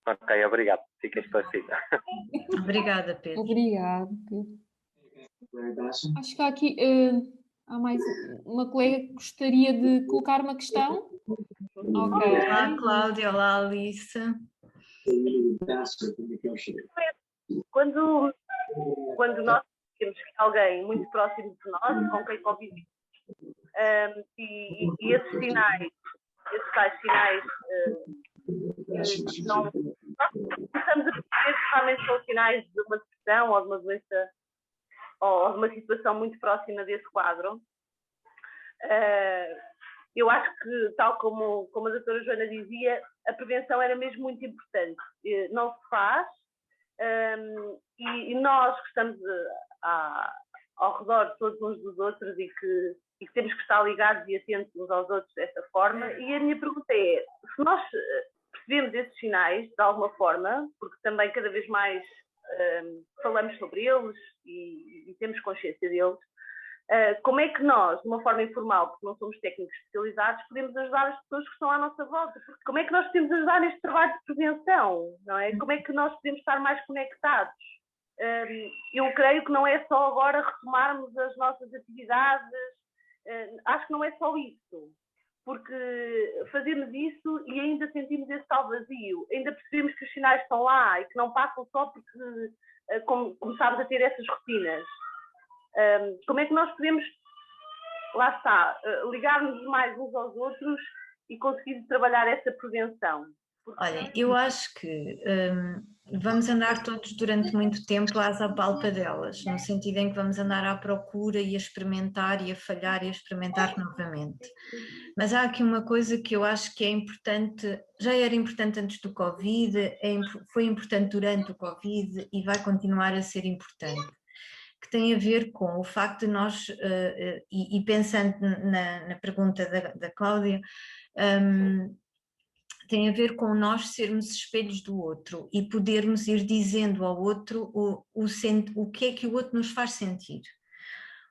Ok, obrigado. Fica esclarecida. Obrigada, Pedro. Obrigada, Pedro. Acho que há aqui há mais uma colega que gostaria de colocar uma questão. Ok. Olá, Cláudia. Olá, Alice. Quando nós temos alguém muito próximo de nós, com quem convivemos, e esses sinais, esses tais sinais, não começamos a perceber que normalmente são sinais de uma depressão ou de uma doença ou de uma situação muito próxima desse quadro. Eu acho que, tal como a doutora Joana dizia, a prevenção era mesmo muito importante. Não se faz, e nós que estamos ao redor de todos uns dos outros e que temos que estar ligados e atentos uns aos outros dessa forma. E a minha pergunta é, se nós percebemos esses sinais de alguma forma, porque também cada vez mais falamos sobre eles e temos consciência deles, como é que nós, de uma forma informal, porque não somos técnicos especializados, podemos ajudar as pessoas que estão à nossa volta? Porque como é que nós podemos ajudar neste trabalho de prevenção? Não é? Como é que nós podemos estar mais conectados? Eu creio que não é só agora retomarmos as nossas atividades, acho que não é só isso, porque fazemos isso e ainda sentimos esse tal vazio, ainda percebemos que os sinais estão lá e que não passam só porque começámos a ter essas rotinas. Como é que nós podemos, lá está, ligar-nos mais uns aos outros e conseguir trabalhar essa prevenção? Olha, eu acho que vamos andar todos durante muito tempo às apalpadelas, no sentido em que vamos andar à procura e a experimentar e a falhar e a experimentar novamente. Mas há aqui uma coisa que eu acho que é importante, já era importante antes do Covid, foi importante durante o Covid e vai continuar a ser importante, que tem a ver com o facto de nós, e pensando na pergunta da Cláudia, tem a ver com nós sermos espelhos do outro e podermos ir dizendo ao outro o que é que o outro nos faz sentir.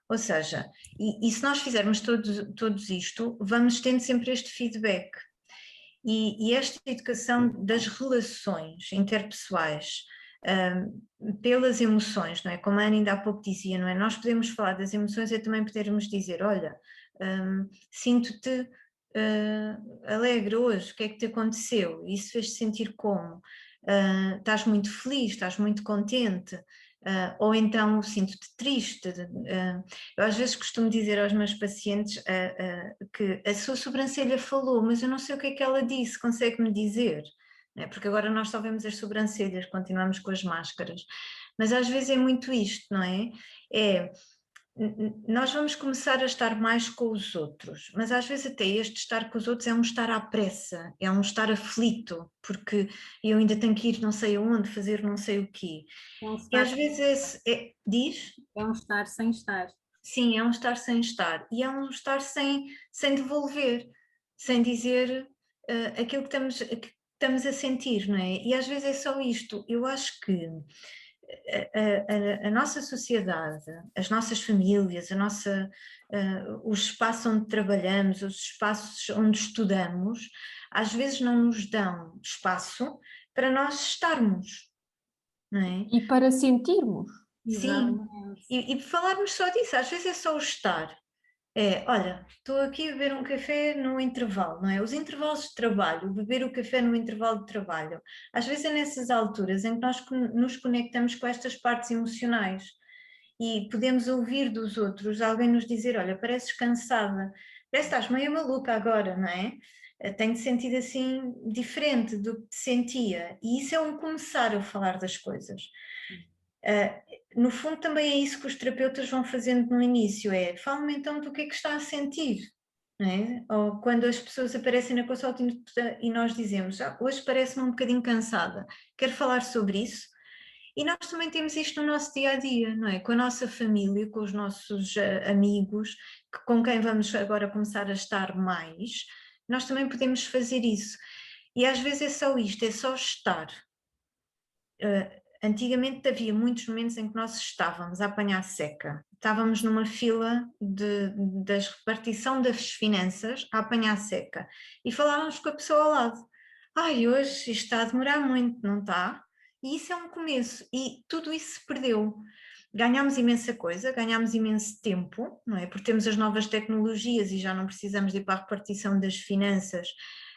Ou seja, e se nós fizermos todos isto, vamos tendo sempre este feedback. E esta educação das relações interpessoais, pelas emoções, não é? Como a Ana ainda há pouco dizia, não é? Nós podemos falar das emoções e também podermos dizer, olha, sinto-te alegre hoje, o que é que te aconteceu? Isso fez-te sentir como? Estás muito feliz, estás muito contente? Ou então sinto-te triste. Eu às vezes costumo dizer aos meus pacientes que a sua sobrancelha falou, mas eu não sei o que é que ela disse, consegue-me dizer? Não é? Porque agora nós só vemos as sobrancelhas, continuamos com as máscaras. Mas às vezes é muito isto, não é? Nós vamos começar a estar mais com os outros, mas às vezes até este estar com os outros é um estar à pressa, é um estar aflito, porque eu ainda tenho que ir não sei aonde, fazer não sei o quê. E às vezes diz? É um estar sem estar. Sim, é um estar sem estar, e é um estar sem devolver, sem dizer aquilo que estamos a sentir, não é? E às vezes é só isto. Eu acho que a nossa sociedade, as nossas famílias, o espaço onde trabalhamos, os espaços onde estudamos, às vezes não nos dão espaço para nós estarmos, não é? E para sentirmos. Sim, e falarmos só disso, às vezes é só o estar. Olha, estou aqui a beber um café no intervalo, não é? Os intervalos de trabalho, beber o café no intervalo de trabalho, às vezes é nessas alturas em que nós nos conectamos com estas partes emocionais e podemos ouvir dos outros alguém nos dizer, olha, pareces cansada, parece que estás meio maluca agora, não é? Tenho sentido assim diferente do que te sentia, e isso é um começar a falar das coisas. No fundo também é isso que os terapeutas vão fazendo no início, fala-me então do que é que está a sentir, não é? Ou quando as pessoas aparecem na consulta e nós dizemos, hoje parece-me um bocadinho cansada, quero falar sobre isso. E nós também temos isto no nosso dia-a-dia, não é? Com a nossa família, com os nossos amigos, com quem vamos agora começar a estar mais, nós também podemos fazer isso. E às vezes é só isto, é só estar. Antigamente havia muitos momentos em que nós estávamos a apanhar seca, estávamos numa fila da repartição das finanças a apanhar seca e falávamos com a pessoa ao lado, hoje isto está a demorar muito, não está? E isso é um começo, e tudo isso se perdeu. Ganhámos imensa coisa, ganhámos imenso tempo, não é? Porque temos as novas tecnologias e já não precisamos de ir para a repartição das finanças.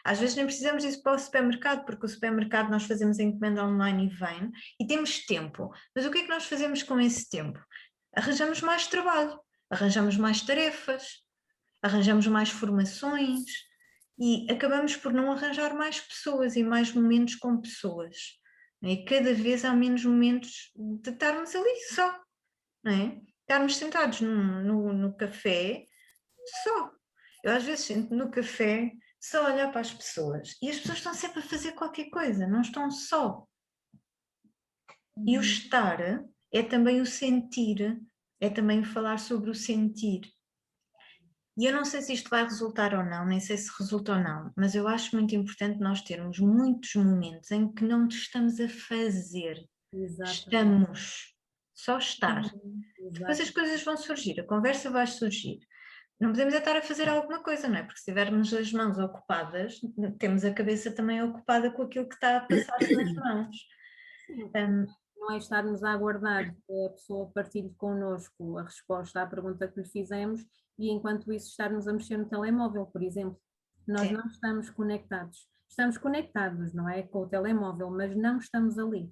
Às vezes nem precisamos disso para o supermercado, porque o supermercado nós fazemos a encomenda online e vem, e temos tempo. Mas o que é que nós fazemos com esse tempo? Arranjamos mais trabalho, arranjamos mais tarefas, arranjamos mais formações e acabamos por não arranjar mais pessoas e mais momentos com pessoas, E cada vez há menos momentos de estarmos ali só, não é? Estarmos sentados no café só. Eu às vezes sento no café só a olhar para as pessoas e as pessoas estão sempre a fazer qualquer coisa, não estão só. E o estar é também o sentir, é também falar sobre o sentir. E eu não sei se isto vai resultar ou não, nem sei se resulta ou não, mas eu acho muito importante nós termos muitos momentos em que não estamos a fazer, estamos, só estar. Depois as coisas vão surgir, a conversa vai surgir. Não podemos é estar a fazer alguma coisa, não é? Porque se tivermos as mãos ocupadas, temos a cabeça também ocupada com aquilo que está a passar-se nas mãos. Não é estarmos a aguardar que a pessoa partilhe connosco a resposta à pergunta que lhe fizemos e enquanto isso estarmos a mexer no telemóvel, por exemplo. Nós não estamos conectados. Estamos conectados, não é? Com o telemóvel, mas não estamos ali.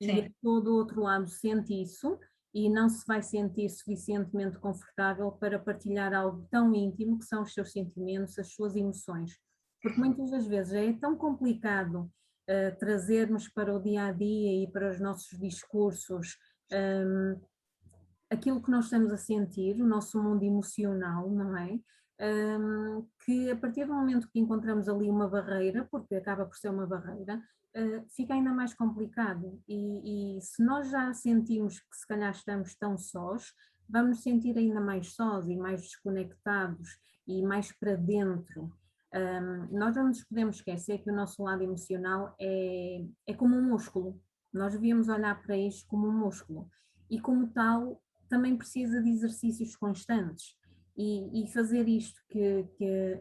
Sim. E a pessoa do outro lado sente isso e não se vai sentir suficientemente confortável para partilhar algo tão íntimo que são os seus sentimentos, as suas emoções. Porque muitas das vezes é tão complicado trazermos para o dia a dia e para os nossos discursos aquilo que nós estamos a sentir, o nosso mundo emocional, não é? Que a partir do momento que encontramos ali uma barreira, porque acaba por ser uma barreira, fica ainda mais complicado. E se nós já sentimos que se calhar estamos tão sós, vamos nos sentir ainda mais sós e mais desconectados e mais para dentro. Nós não nos podemos esquecer que o nosso lado emocional é como um músculo. Nós devíamos olhar para isto como um músculo. E como tal, também precisa de exercícios constantes. E fazer isto que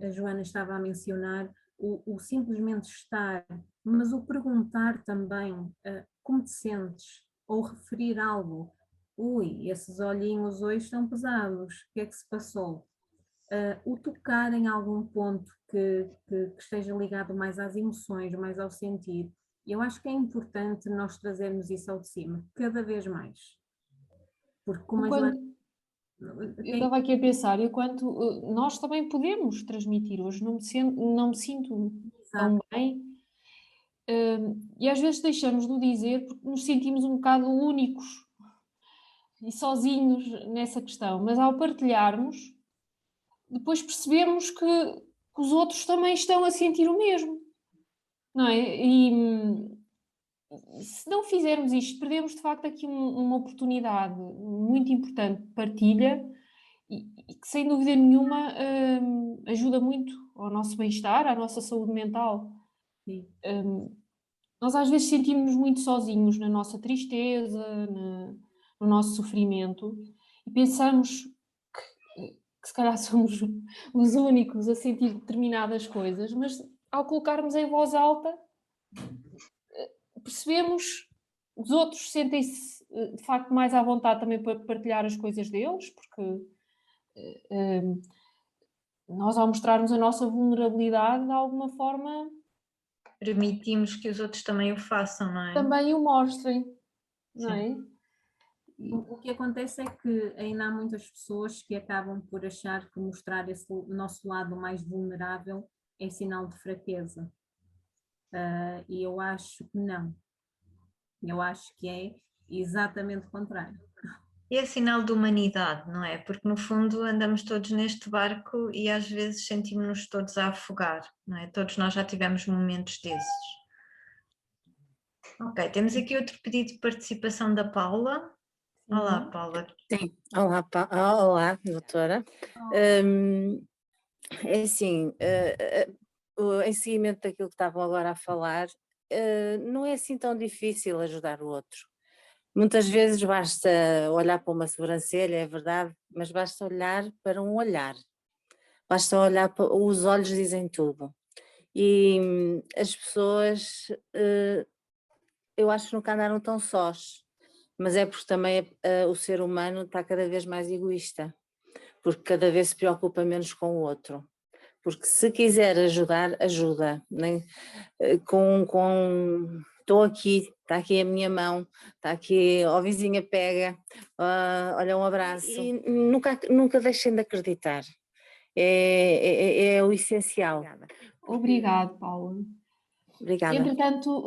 a Joana estava a mencionar, o simplesmente estar, mas o perguntar também como te sentes, ou referir algo. Ui, esses olhinhos hoje estão pesados, o que é que se passou? O tocar em algum ponto que esteja ligado mais às emoções, mais ao sentir. Eu acho que é importante nós trazermos isso ao de cima, cada vez mais. Porque como a Joana... Eu estava aqui a pensar, enquanto nós também podemos transmitir, hoje não me sinto tão bem, e às vezes deixamos de o dizer porque nos sentimos um bocado únicos e sozinhos nessa questão, mas ao partilharmos, depois percebemos que os outros também estão a sentir o mesmo, não é? E se não fizermos isto, perdemos de facto aqui uma oportunidade muito importante de partilha e que sem dúvida nenhuma ajuda muito ao nosso bem-estar, à nossa saúde mental. Nós às vezes sentimos-nos muito sozinhos na nossa tristeza, no nosso sofrimento e pensamos que se calhar somos os únicos a sentir determinadas coisas, mas ao colocarmos em voz alta percebemos que os outros sentem-se de facto mais à vontade também para partilhar as coisas deles, porque nós ao mostrarmos a nossa vulnerabilidade de alguma forma Permitimos que os outros também o façam, não é? Também o mostrem, não é? O que acontece é que ainda há muitas pessoas que acabam por achar que mostrar esse nosso lado mais vulnerável é sinal de fraqueza. E eu acho que não. Eu acho que é exatamente o contrário. E é sinal de humanidade, não é? Porque no fundo andamos todos neste barco e às vezes sentimos-nos todos a afogar, não é? Todos nós já tivemos momentos desses. Ok, temos aqui outro pedido de participação da Paula. Olá, Paula. Sim, olá, doutora. É assim, em seguimento daquilo que estavam agora a falar, não é assim tão difícil ajudar o outro. Muitas vezes basta olhar para uma sobrancelha, é verdade, mas basta olhar para um olhar. Basta olhar para os olhos dizem tudo. E as pessoas, eu acho que nunca andaram tão sós, mas é porque também o ser humano está cada vez mais egoísta, porque cada vez se preocupa menos com o outro. Porque se quiser ajudar, ajuda. Nem, estou aqui, está aqui a minha mão, está aqui, ó vizinha pega, olha um abraço. E nunca deixem de acreditar. É o essencial. Obrigado, Paula. Obrigada. Entretanto,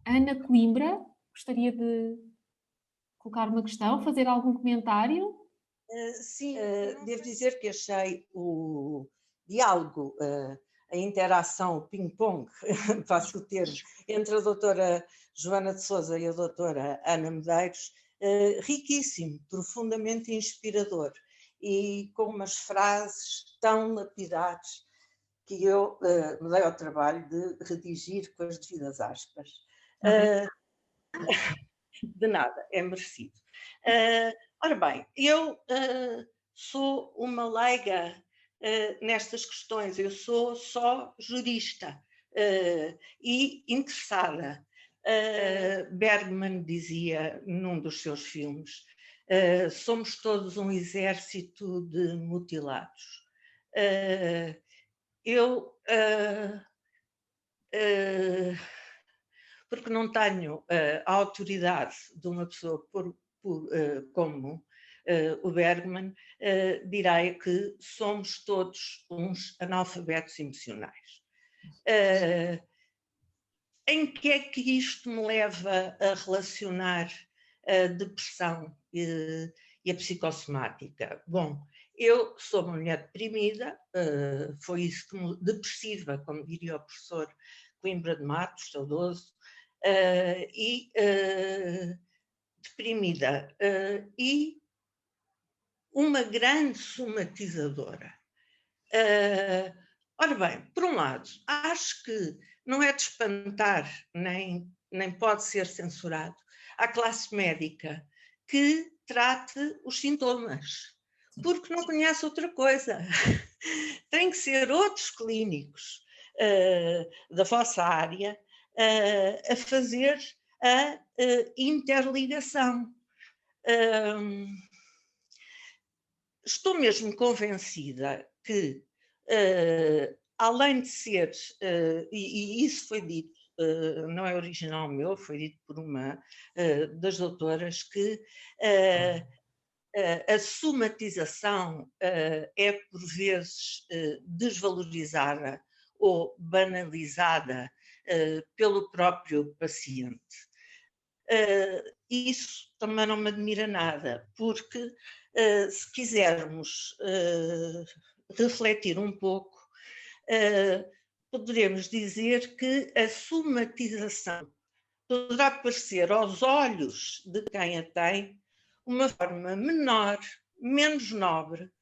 Ana Coimbra, gostaria de colocar uma questão, fazer algum comentário? Sim, devo dizer que achei o diálogo, a interação, o ping-pong, passo o termo, entre a doutora Joana de Sousa e a doutora Ana Medeiros, riquíssimo, profundamente inspirador e com umas frases tão lapidares que eu me dei ao trabalho de redigir com as devidas aspas. De nada, é merecido. Ora bem, eu sou uma leiga nestas questões, eu sou só jurista e interessada. Bergman dizia num dos seus filmes, somos todos um exército de mutilados. Porque não tenho a autoridade de uma pessoa como o Bergman, direi que somos todos uns analfabetos emocionais. Em que é que isto me leva a relacionar a depressão e a psicossomática? Bom, eu sou uma mulher deprimida, foi isso que me depressiva, como diria o professor Coimbra de Matos, saudoso, e deprimida e uma grande somatizadora. Ora bem, por um lado, acho que não é de espantar, nem pode ser censurado, a classe médica que trate os sintomas, porque não conhece outra coisa. Tem que ser outros clínicos da vossa área a fazer a interligação. Estou mesmo convencida que, além de ser, e isso foi dito, não é original meu, foi dito por uma das doutoras, que a somatização é por vezes desvalorizada ou banalizada pelo próprio paciente. Isso também não me admira nada, porque se quisermos refletir um pouco, poderemos dizer que a somatização poderá parecer aos olhos de quem a tem uma forma menor, menos nobre,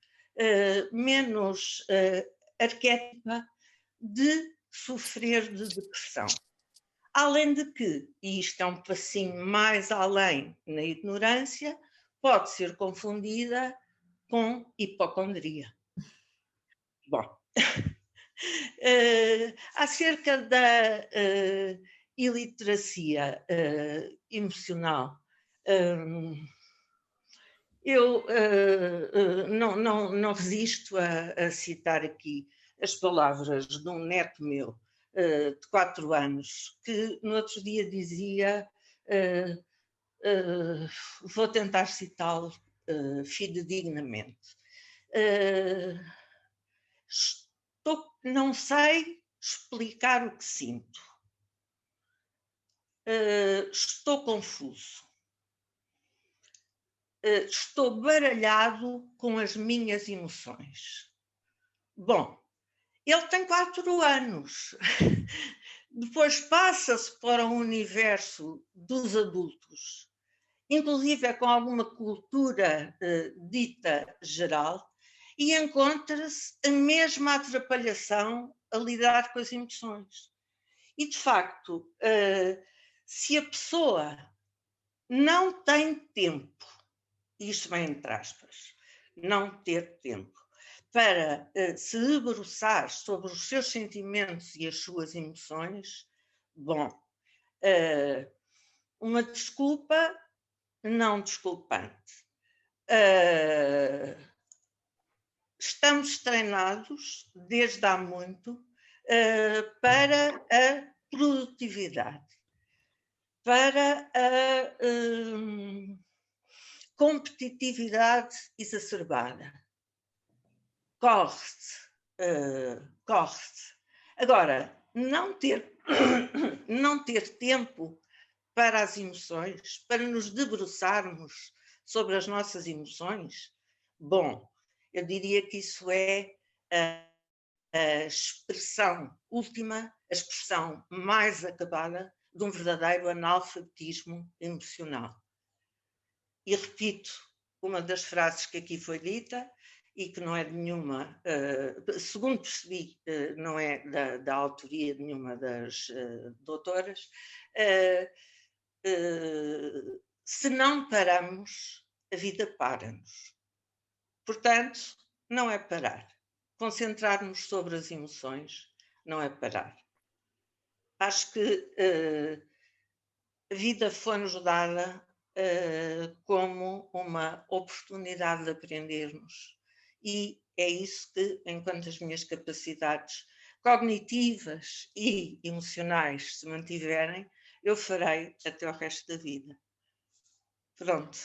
menos arquétipa de sofrer de depressão. Além de que, e isto é um passinho mais além na ignorância, pode ser confundida com hipocondria. Bom, acerca da iliteracia emocional, eu não resisto a citar aqui as palavras de um neto meu, de 4 anos, que no outro dia dizia, vou tentar citá-lo fidedignamente, não sei explicar o que sinto, estou confuso, estou baralhado com as minhas emoções. Bom, ele tem 4 anos, depois passa-se para o universo dos adultos, inclusive com alguma cultura dita geral, e encontra-se a mesma atrapalhação a lidar com as emoções. E, de facto, se a pessoa não tem tempo, isto vem entre aspas, não ter tempo, para se debruçar sobre os seus sentimentos e as suas emoções, bom, uma desculpa não desculpante. Estamos treinados, desde há muito, para a produtividade, para a competitividade exacerbada. Corre-se. Agora, não ter tempo para as emoções, para nos debruçarmos sobre as nossas emoções? Bom, eu diria que isso é a expressão última, a expressão mais acabada de um verdadeiro analfabetismo emocional. E repito uma das frases que aqui foi dita e que não é de nenhuma, segundo percebi, não é da autoria de nenhuma das doutoras, se não paramos, a vida para-nos. Portanto, não é parar. Concentrar-nos sobre as emoções não é parar. Acho que a vida foi-nos dada como uma oportunidade de aprendermos. E é isso que, enquanto as minhas capacidades cognitivas e emocionais se mantiverem, eu farei até o resto da vida. Pronto,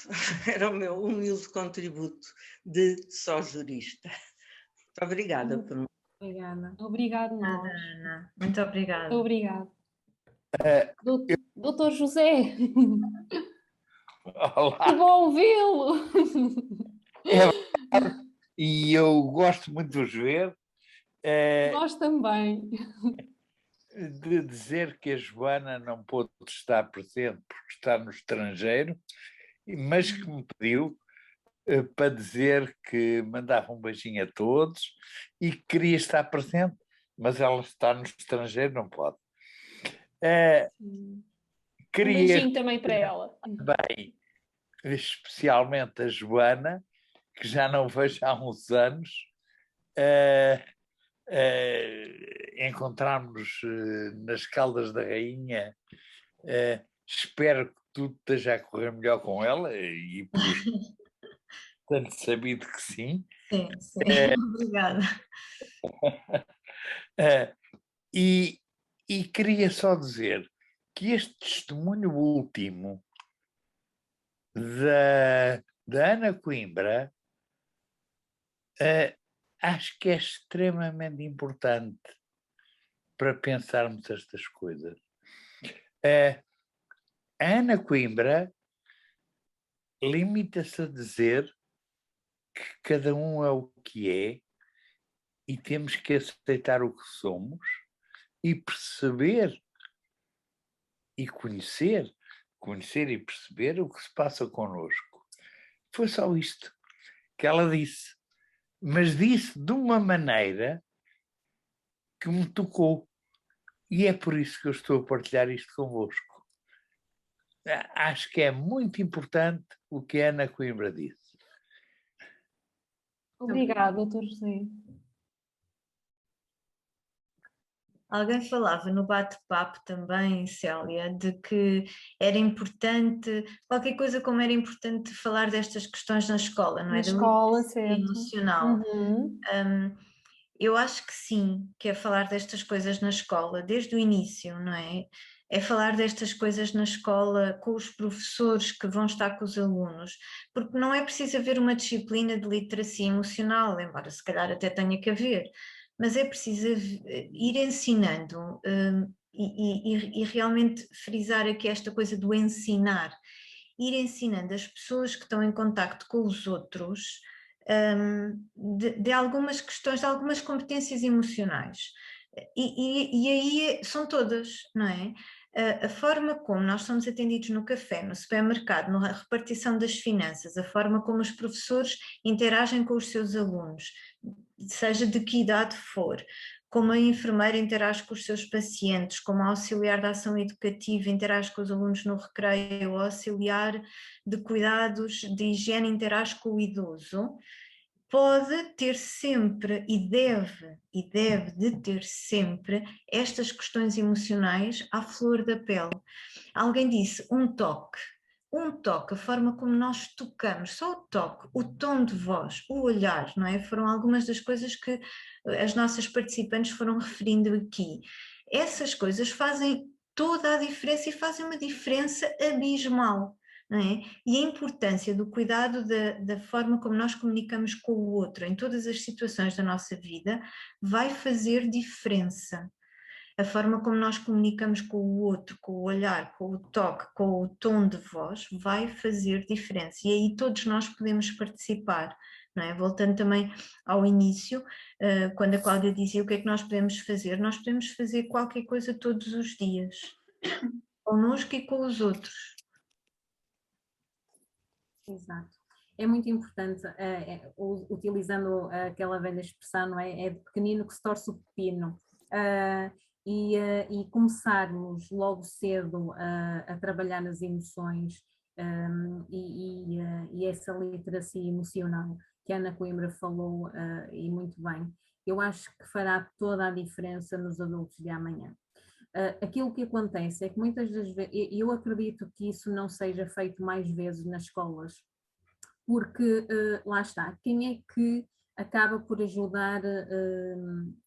era o meu humilde contributo de só jurista. Muito obrigada por me. Obrigada. Obrigado, nós. Ana. Muito obrigada. Obrigado. Doutor José, Olá. que bom ouvi-lo. E eu gosto muito de os ver. Nós também. De dizer que a Joana não pôde estar presente porque está no estrangeiro, mas que me pediu para dizer que mandava um beijinho a todos e que queria estar presente, mas ela está no estrangeiro, não pode. Um Queria beijinho também para ela. bem, especialmente a Joana, que já não vejo há uns anos. Encontrarmos nas Caldas da Rainha. Espero que tudo esteja a correr melhor com ela e por isso tenho sabido que sim. Sim, sim. Obrigada. E queria só dizer que este testemunho último da Ana Coimbra acho que é extremamente importante para pensarmos estas coisas. A Ana Coimbra limita-se a dizer que cada um é o que é e temos que aceitar o que somos e perceber e conhecer e perceber o que se passa connosco. Foi só isto que ela disse, mas disse de uma maneira que me tocou. E é por isso que eu estou a partilhar isto convosco. Acho que é muito importante o que a Ana Coimbra disse. Obrigada, doutor José. Alguém falava no bate-papo também, Célia, de que era importante, qualquer coisa como era importante falar destas questões na escola, não é? Na escola, certo. Emocional. Eu acho que sim, que é falar destas coisas na escola, desde o início, não é? É falar destas coisas na escola com os professores que vão estar com os alunos, porque não é preciso haver uma disciplina de literacia emocional, embora se calhar até tenha que haver, mas é preciso ir ensinando e realmente frisar aqui esta coisa do ensinar, ir ensinando as pessoas que estão em contacto com os outros de algumas questões, de algumas competências emocionais. E aí são todas, não é? A forma como nós somos atendidos no café, no supermercado, na repartição das finanças, a forma como os professores interagem com os seus alunos, seja de que idade for, como a enfermeira interage com os seus pacientes, como a auxiliar da ação educativa interage com os alunos no recreio, o auxiliar de cuidados de higiene interage com o idoso, pode ter sempre e deve de ter sempre estas questões emocionais à flor da pele. Alguém disse um toque, a forma como nós tocamos, só o toque, o tom de voz, o olhar, não é? Foram algumas das coisas que as nossas participantes foram referindo aqui. Essas coisas fazem toda a diferença e fazem uma diferença abismal. Não é? E a importância do cuidado da forma como nós comunicamos com o outro em todas as situações da nossa vida vai fazer diferença. a forma como nós comunicamos com o outro, com o olhar, com o toque, com o tom de voz, vai fazer diferença. E aí todos nós podemos participar, não é? Voltando também ao início, quando a Cláudia dizia o que é que nós podemos fazer qualquer coisa todos os dias, connosco e com os outros. Exato. É muito importante, utilizando aquela velha expressão, não é? É de pequenino que se torce o pepino. E começarmos logo cedo a trabalhar nas emoções e essa literacia emocional que a Ana Coimbra falou e muito bem, eu acho que fará toda a diferença nos adultos de amanhã. Aquilo que acontece é que muitas das vezes, eu acredito que isso não seja feito mais vezes nas escolas, porque lá está, quem é que acaba por ajudar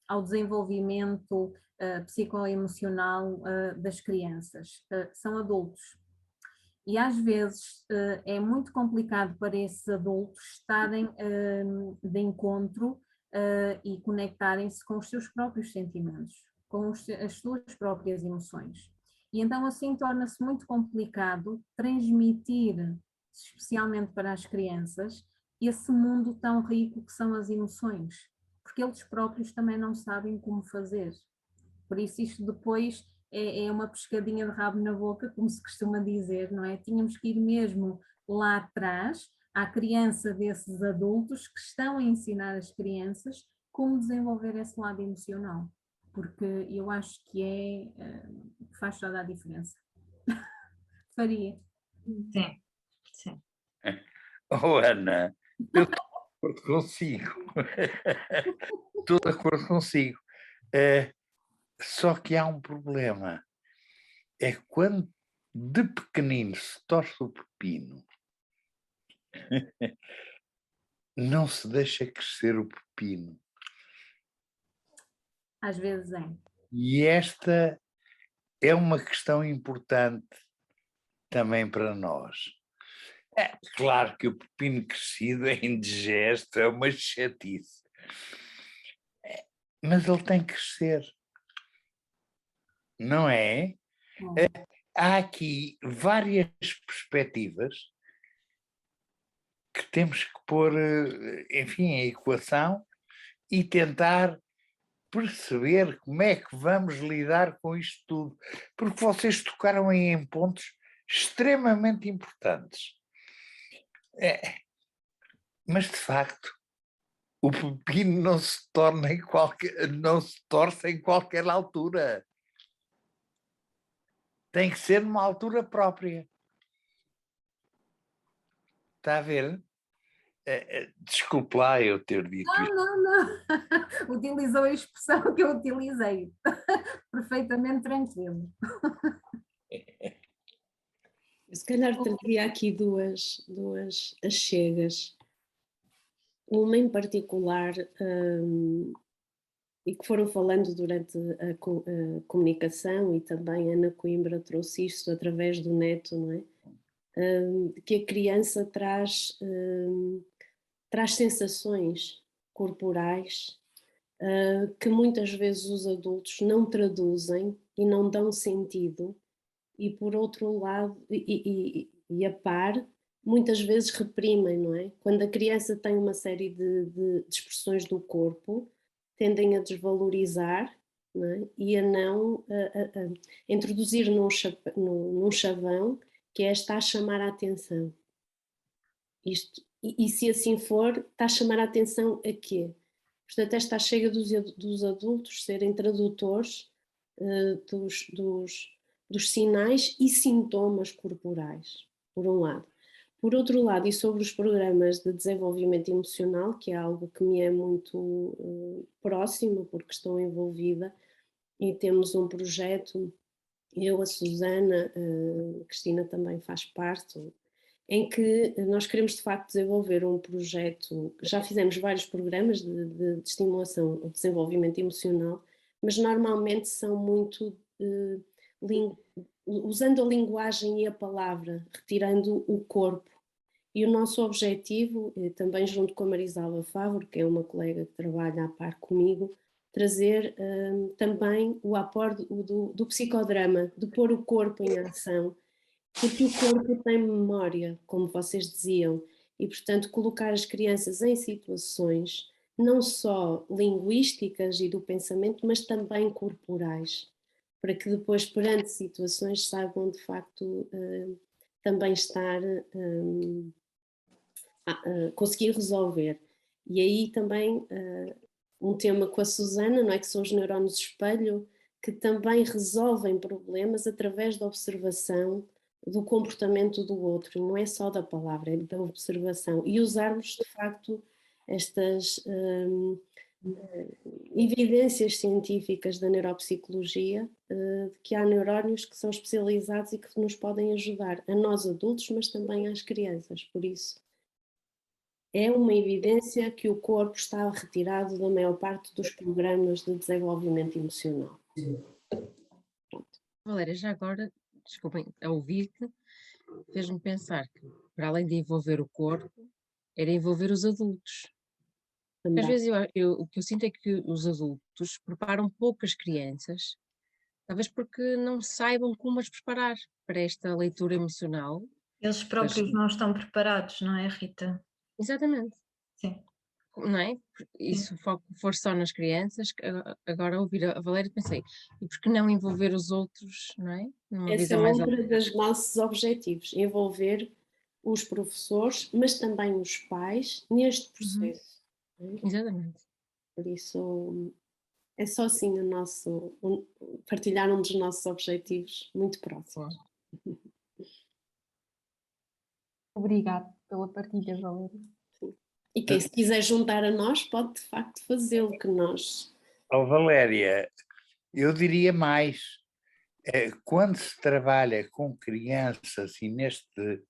ao desenvolvimento psicoemocional das crianças? São adultos. E às vezes é muito complicado para esses adultos estarem de encontro e conectarem-se com os seus próprios sentimentos, com as suas próprias emoções. E então assim torna-se muito complicado transmitir, especialmente para as crianças, esse mundo tão rico que são as emoções, porque eles próprios também não sabem como fazer. Por isso isto depois é uma pescadinha de rabo na boca, como se costuma dizer, não é? Tínhamos que ir mesmo lá atrás, à criança desses adultos que estão a ensinar as crianças como desenvolver esse lado emocional, porque eu acho que faz toda a diferença. Faria. Sim, sim. Oh, Ana, eu estou de acordo consigo. Estou de acordo consigo. Só que há um problema. É quando de pequenino se torce o pepino, não se deixa crescer o pepino. Às vezes é. E esta é uma questão importante também para nós. É claro que o pepino crescido é indigesto, é uma chatice. Mas ele tem que crescer. Não é? Há aqui várias perspectivas que temos que pôr, enfim, em equação e tentar perceber como é que vamos lidar com isto tudo. Porque vocês tocaram aí em pontos extremamente importantes. Mas, de facto, o pepino não se torce em qualquer altura. Tem que ser numa altura própria. Está a ver? Desculpe lá eu ter dito isto. Não. Utilizou a expressão que eu utilizei. Perfeitamente tranquilo. Se calhar trazia aqui duas achegas. Uma em particular, e que foram falando durante a comunicação, e também a Ana Coimbra trouxe isto através do neto, não é? Que a criança traz sensações corporais que muitas vezes os adultos não traduzem e não dão sentido, e por outro lado, e a par, muitas vezes reprimem, não é? Quando a criança tem uma série de expressões do corpo, tendem a desvalorizar, não é? E a não a introduzir num chavão que está a chamar a atenção. Isto, e se assim for, está a chamar a atenção a quê? Portanto, esta chega dos adultos serem tradutores dos sinais e sintomas corporais, por um lado. Por outro lado, e sobre os programas de desenvolvimento emocional, que é algo que me é muito próximo, porque estou envolvida, e temos um projeto, eu, a Susana, a Cristina também faz parte, em que nós queremos de facto desenvolver um projeto, já fizemos vários programas de estimulação ao desenvolvimento emocional, mas normalmente são muito usando a linguagem e a palavra, retirando o corpo. E o nosso objetivo, também junto com a Marisalva Favre, que é uma colega que trabalha a par comigo, trazer também o aporte do psicodrama, de pôr o corpo em ação, porque o corpo tem memória, como vocês diziam, e portanto colocar as crianças em situações não só linguísticas e do pensamento, mas também corporais, para que depois perante situações saibam de facto também estar conseguir resolver. E aí também um tema com a Susana, não é, que são os neurónios espelho, que também resolvem problemas através da observação do comportamento do outro, não é só da palavra, é da observação. E usarmos de facto estas evidências científicas da neuropsicologia, de que há neurónios que são especializados e que nos podem ajudar, a nós adultos, mas também às crianças. Por isso, é uma evidência que o corpo está retirado da maior parte dos programas de desenvolvimento emocional. Valéria, já agora, desculpem, a ouvir-te, fez-me pensar que, para além de envolver o corpo, era envolver os adultos. Também. Às vezes o que eu sinto é que os adultos preparam poucas crianças, talvez porque não saibam como as preparar para esta leitura emocional. Eles próprios não estão preparados, não é, Rita? Exatamente. Sim. Não é? E se o foco for só nas crianças, agora ao ouvir a Valéria pensei, e por que não envolver os outros, não é? Numa Esse é visão mais outro dos nossos objetivos, envolver os professores, mas também os pais neste processo. Exatamente. Por isso, é só assim partilhar um dos nossos objetivos muito próximos. Obrigada pela partilha, Valéria. E quem se quiser juntar a nós pode de facto fazê-lo, que nós... Oh, Valéria, eu diria mais, quando se trabalha com crianças e neste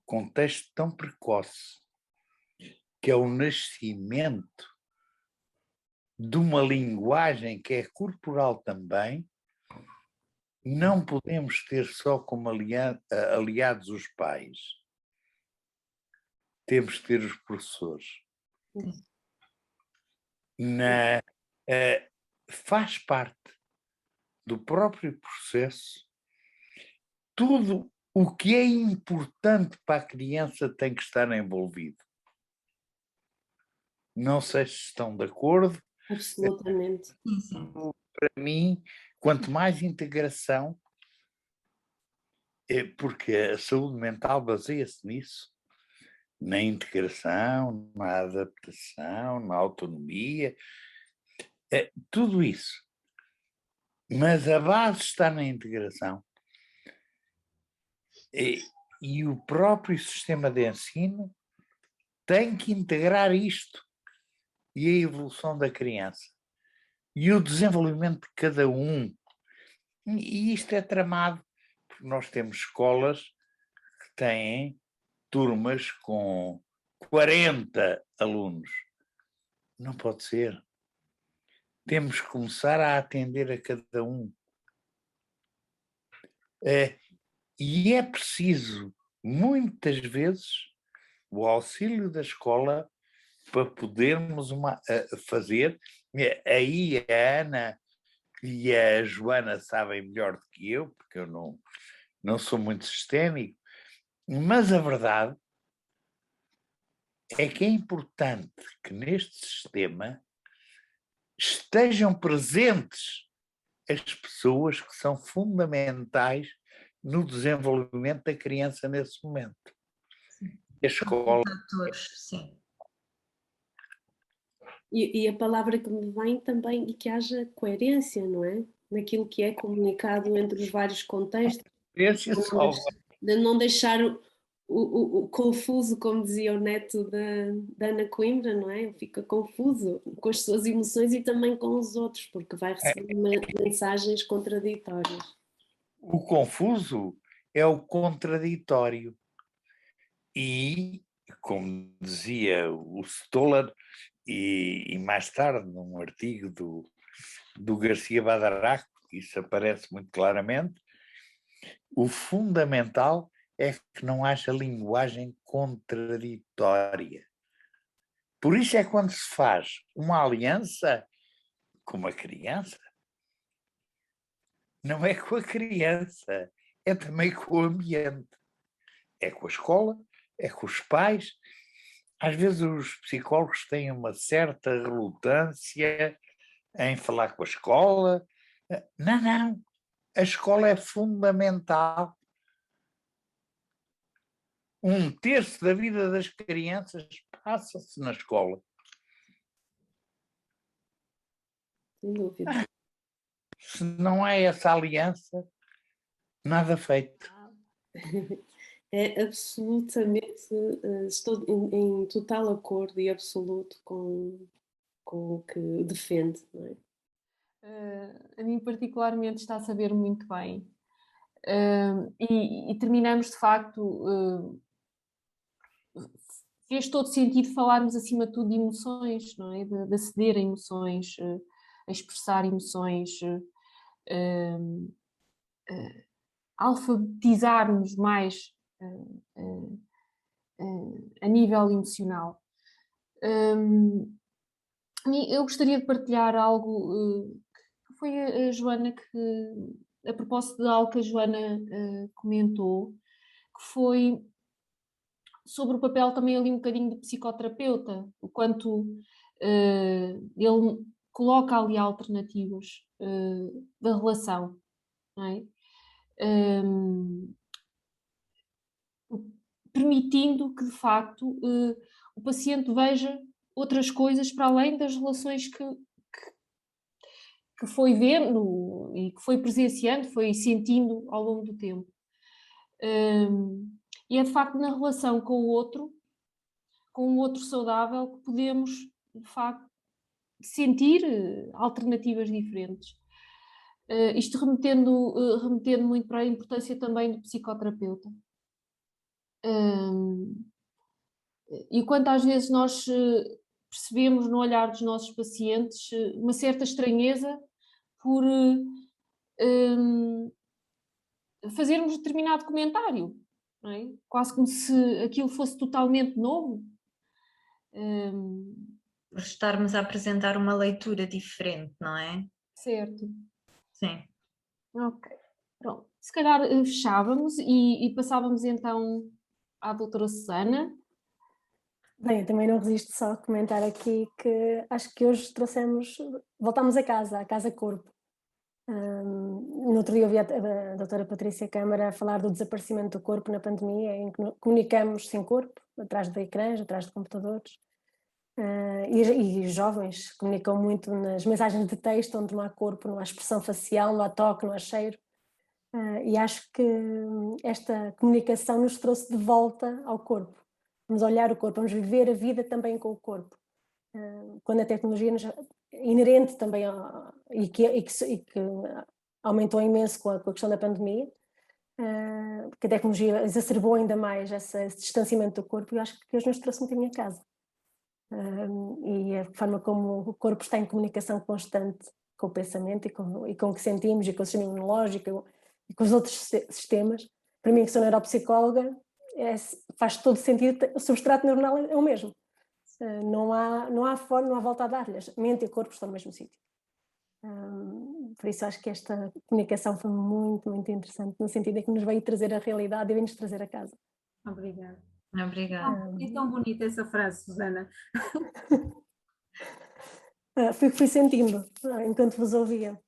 contexto tão precoce, que é o nascimento de uma linguagem que é corporal também, não podemos ter só como aliados os pais. Temos que ter os professores. Faz parte do próprio processo. Tudo o que é importante para a criança tem que estar envolvido. Não sei se estão de acordo. Absolutamente. Para mim, quanto mais integração, porque a saúde mental baseia-se nisso, na integração, na adaptação, na autonomia, tudo isso. Mas a base está na integração. E o próprio sistema de ensino tem que integrar isto e a evolução da criança e o desenvolvimento de cada um. E isto é tramado, porque nós temos escolas que têm turmas com 40 alunos. Não pode ser. Temos que começar a atender a cada um. E é preciso, muitas vezes, o auxílio da escola para podermos fazer. Aí a Ana e a Joana sabem melhor do que eu, porque eu não sou muito sistémico, mas a verdade é que é importante que neste sistema estejam presentes as pessoas que são fundamentais no desenvolvimento da criança nesse momento. A escola... Sim. E a palavra que me vem também, e que haja coerência, não é? Naquilo que é comunicado entre os vários contextos. Coerência salva. De não deixar o confuso, como dizia o neto da Ana Coimbra, não é? Fica confuso com as suas emoções e também com os outros, porque vai receber mensagens contraditórias. O confuso é o contraditório. E, como dizia o Stoller, e mais tarde num artigo do Garcia Badaraco, isso aparece muito claramente, o fundamental é que não haja linguagem contraditória. Por isso é quando se faz uma aliança com uma criança. Não é com a criança, é também com o ambiente. É com a escola, é com os pais. Às vezes os psicólogos têm uma certa relutância em falar com a escola. Não. A escola é fundamental. 1/3 da vida das crianças passa-se na escola. Sem dúvida. Se não há essa aliança, nada feito. É absolutamente, estou em total acordo e absoluto com o que defende, não é? A mim particularmente está a saber muito bem. E terminamos de facto, fez todo sentido falarmos acima de tudo de emoções, não é? De aceder a emoções, a expressar emoções, alfabetizarmos mais a nível emocional. Eu gostaria de partilhar algo que foi a Joana a propósito de algo que a Joana comentou, que foi sobre o papel também ali um bocadinho de psicoterapeuta, o quanto ele coloca ali alternativas da relação, não é? Permitindo que de facto o paciente veja outras coisas para além das relações que foi vendo e que foi presenciando, foi sentindo ao longo do tempo. E é de facto na relação com o outro saudável, que podemos de facto sentir alternativas diferentes. Isto remetendo muito para a importância também do psicoterapeuta. E quantas vezes nós percebemos no olhar dos nossos pacientes uma certa estranheza por fazermos determinado comentário, não é? Quase como se aquilo fosse totalmente novo. Por estarmos a apresentar uma leitura diferente, não é? Certo. Sim. Ok, pronto. Se calhar fechávamos e passávamos então à doutora Susana. Bem, eu também não resisto só a comentar aqui que acho que hoje voltámos à casa corpo. No outro dia ouvi a doutora Patrícia Câmara falar do desaparecimento do corpo na pandemia, em que comunicamos sem corpo, atrás de ecrãs, atrás de computadores. E os jovens comunicam muito nas mensagens de texto, onde não há corpo, não há expressão facial, não há toque, não há cheiro. E acho que esta comunicação nos trouxe de volta ao corpo. Vamos olhar o corpo, vamos viver a vida também com o corpo. Quando a tecnologia é inerente também e que aumentou imenso com a questão da pandemia, porque a tecnologia exacerbou ainda mais esse distanciamento do corpo, e acho que hoje nos trouxe um bocadinho a casa. E a forma como o corpo está em comunicação constante com o pensamento e com o que sentimos e com o sistema imunológico e com os outros sistemas. Para mim, que sou neuropsicóloga, faz todo sentido, o substrato neuronal é o mesmo. Não há volta a dar-lhes. Mente e corpo estão no mesmo sítio. Por isso acho que esta comunicação foi muito, muito interessante, no sentido de que nos veio trazer a realidade e veio-nos trazer a casa. Obrigada. Obrigada. É tão bonita essa frase, Susana. Fui sentindo enquanto vos ouvia.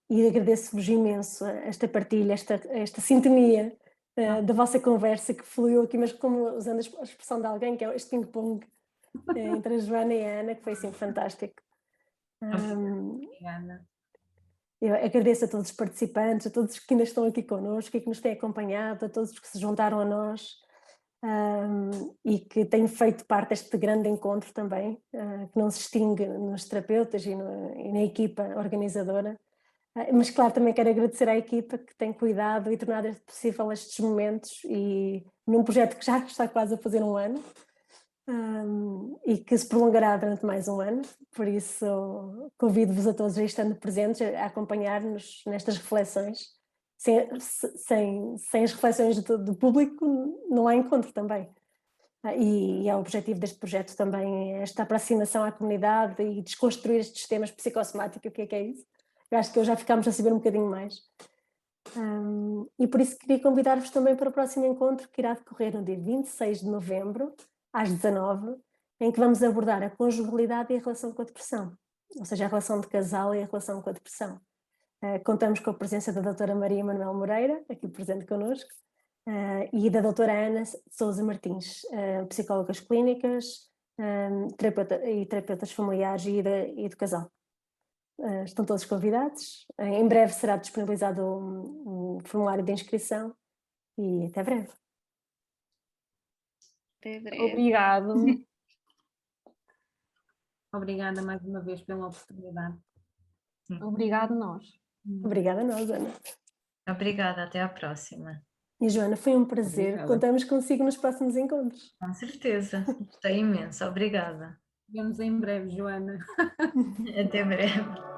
E agradeço-vos imenso esta partilha, esta sintonia da vossa conversa, que fluiu aqui, mas como usando a expressão de alguém, que é este ping-pong entre a Joana e a Ana, que foi sempre fantástico. Obrigada. Eu agradeço a todos os participantes, a todos que ainda estão aqui connosco e que nos têm acompanhado, a todos os que se juntaram a nós e que têm feito parte deste grande encontro também, que não se extingue nos terapeutas e na equipa organizadora. Mas claro, também quero agradecer à equipa que tem cuidado e tornado possível estes momentos, e num projeto que já está quase a fazer um ano, e que se prolongará durante mais um ano. Por isso convido-vos a todos, estando presentes, a acompanhar-nos nestas reflexões. Sem as reflexões do público não há encontro também. E é o objetivo deste projeto também, esta aproximação à comunidade e desconstruir estes temas psicossomáticos. O que é isso? Eu acho que hoje já ficámos a saber um bocadinho mais. E por isso queria convidar-vos também para o próximo encontro, que irá decorrer no dia 26 de novembro, às 19h, em que vamos abordar a conjugalidade e a relação com a depressão, ou seja, a relação de casal e a relação com a depressão. Contamos com a presença da doutora Maria Manuel Moreira, aqui presente connosco, e da doutora Ana Sousa Martins, psicólogas clínicas, terapeutas familiares e do casal. Estão todos convidados. Em breve será disponibilizado um formulário de inscrição e até breve. Até breve. Obrigado. Obrigada mais uma vez pela oportunidade. Obrigado nós. Obrigada a nós, Ana. Obrigada, até à próxima. E Joana, foi um prazer. Obrigada. Contamos consigo nos próximos encontros. Com certeza, gostei imenso, obrigada. Vemos em breve, Joana. Até breve.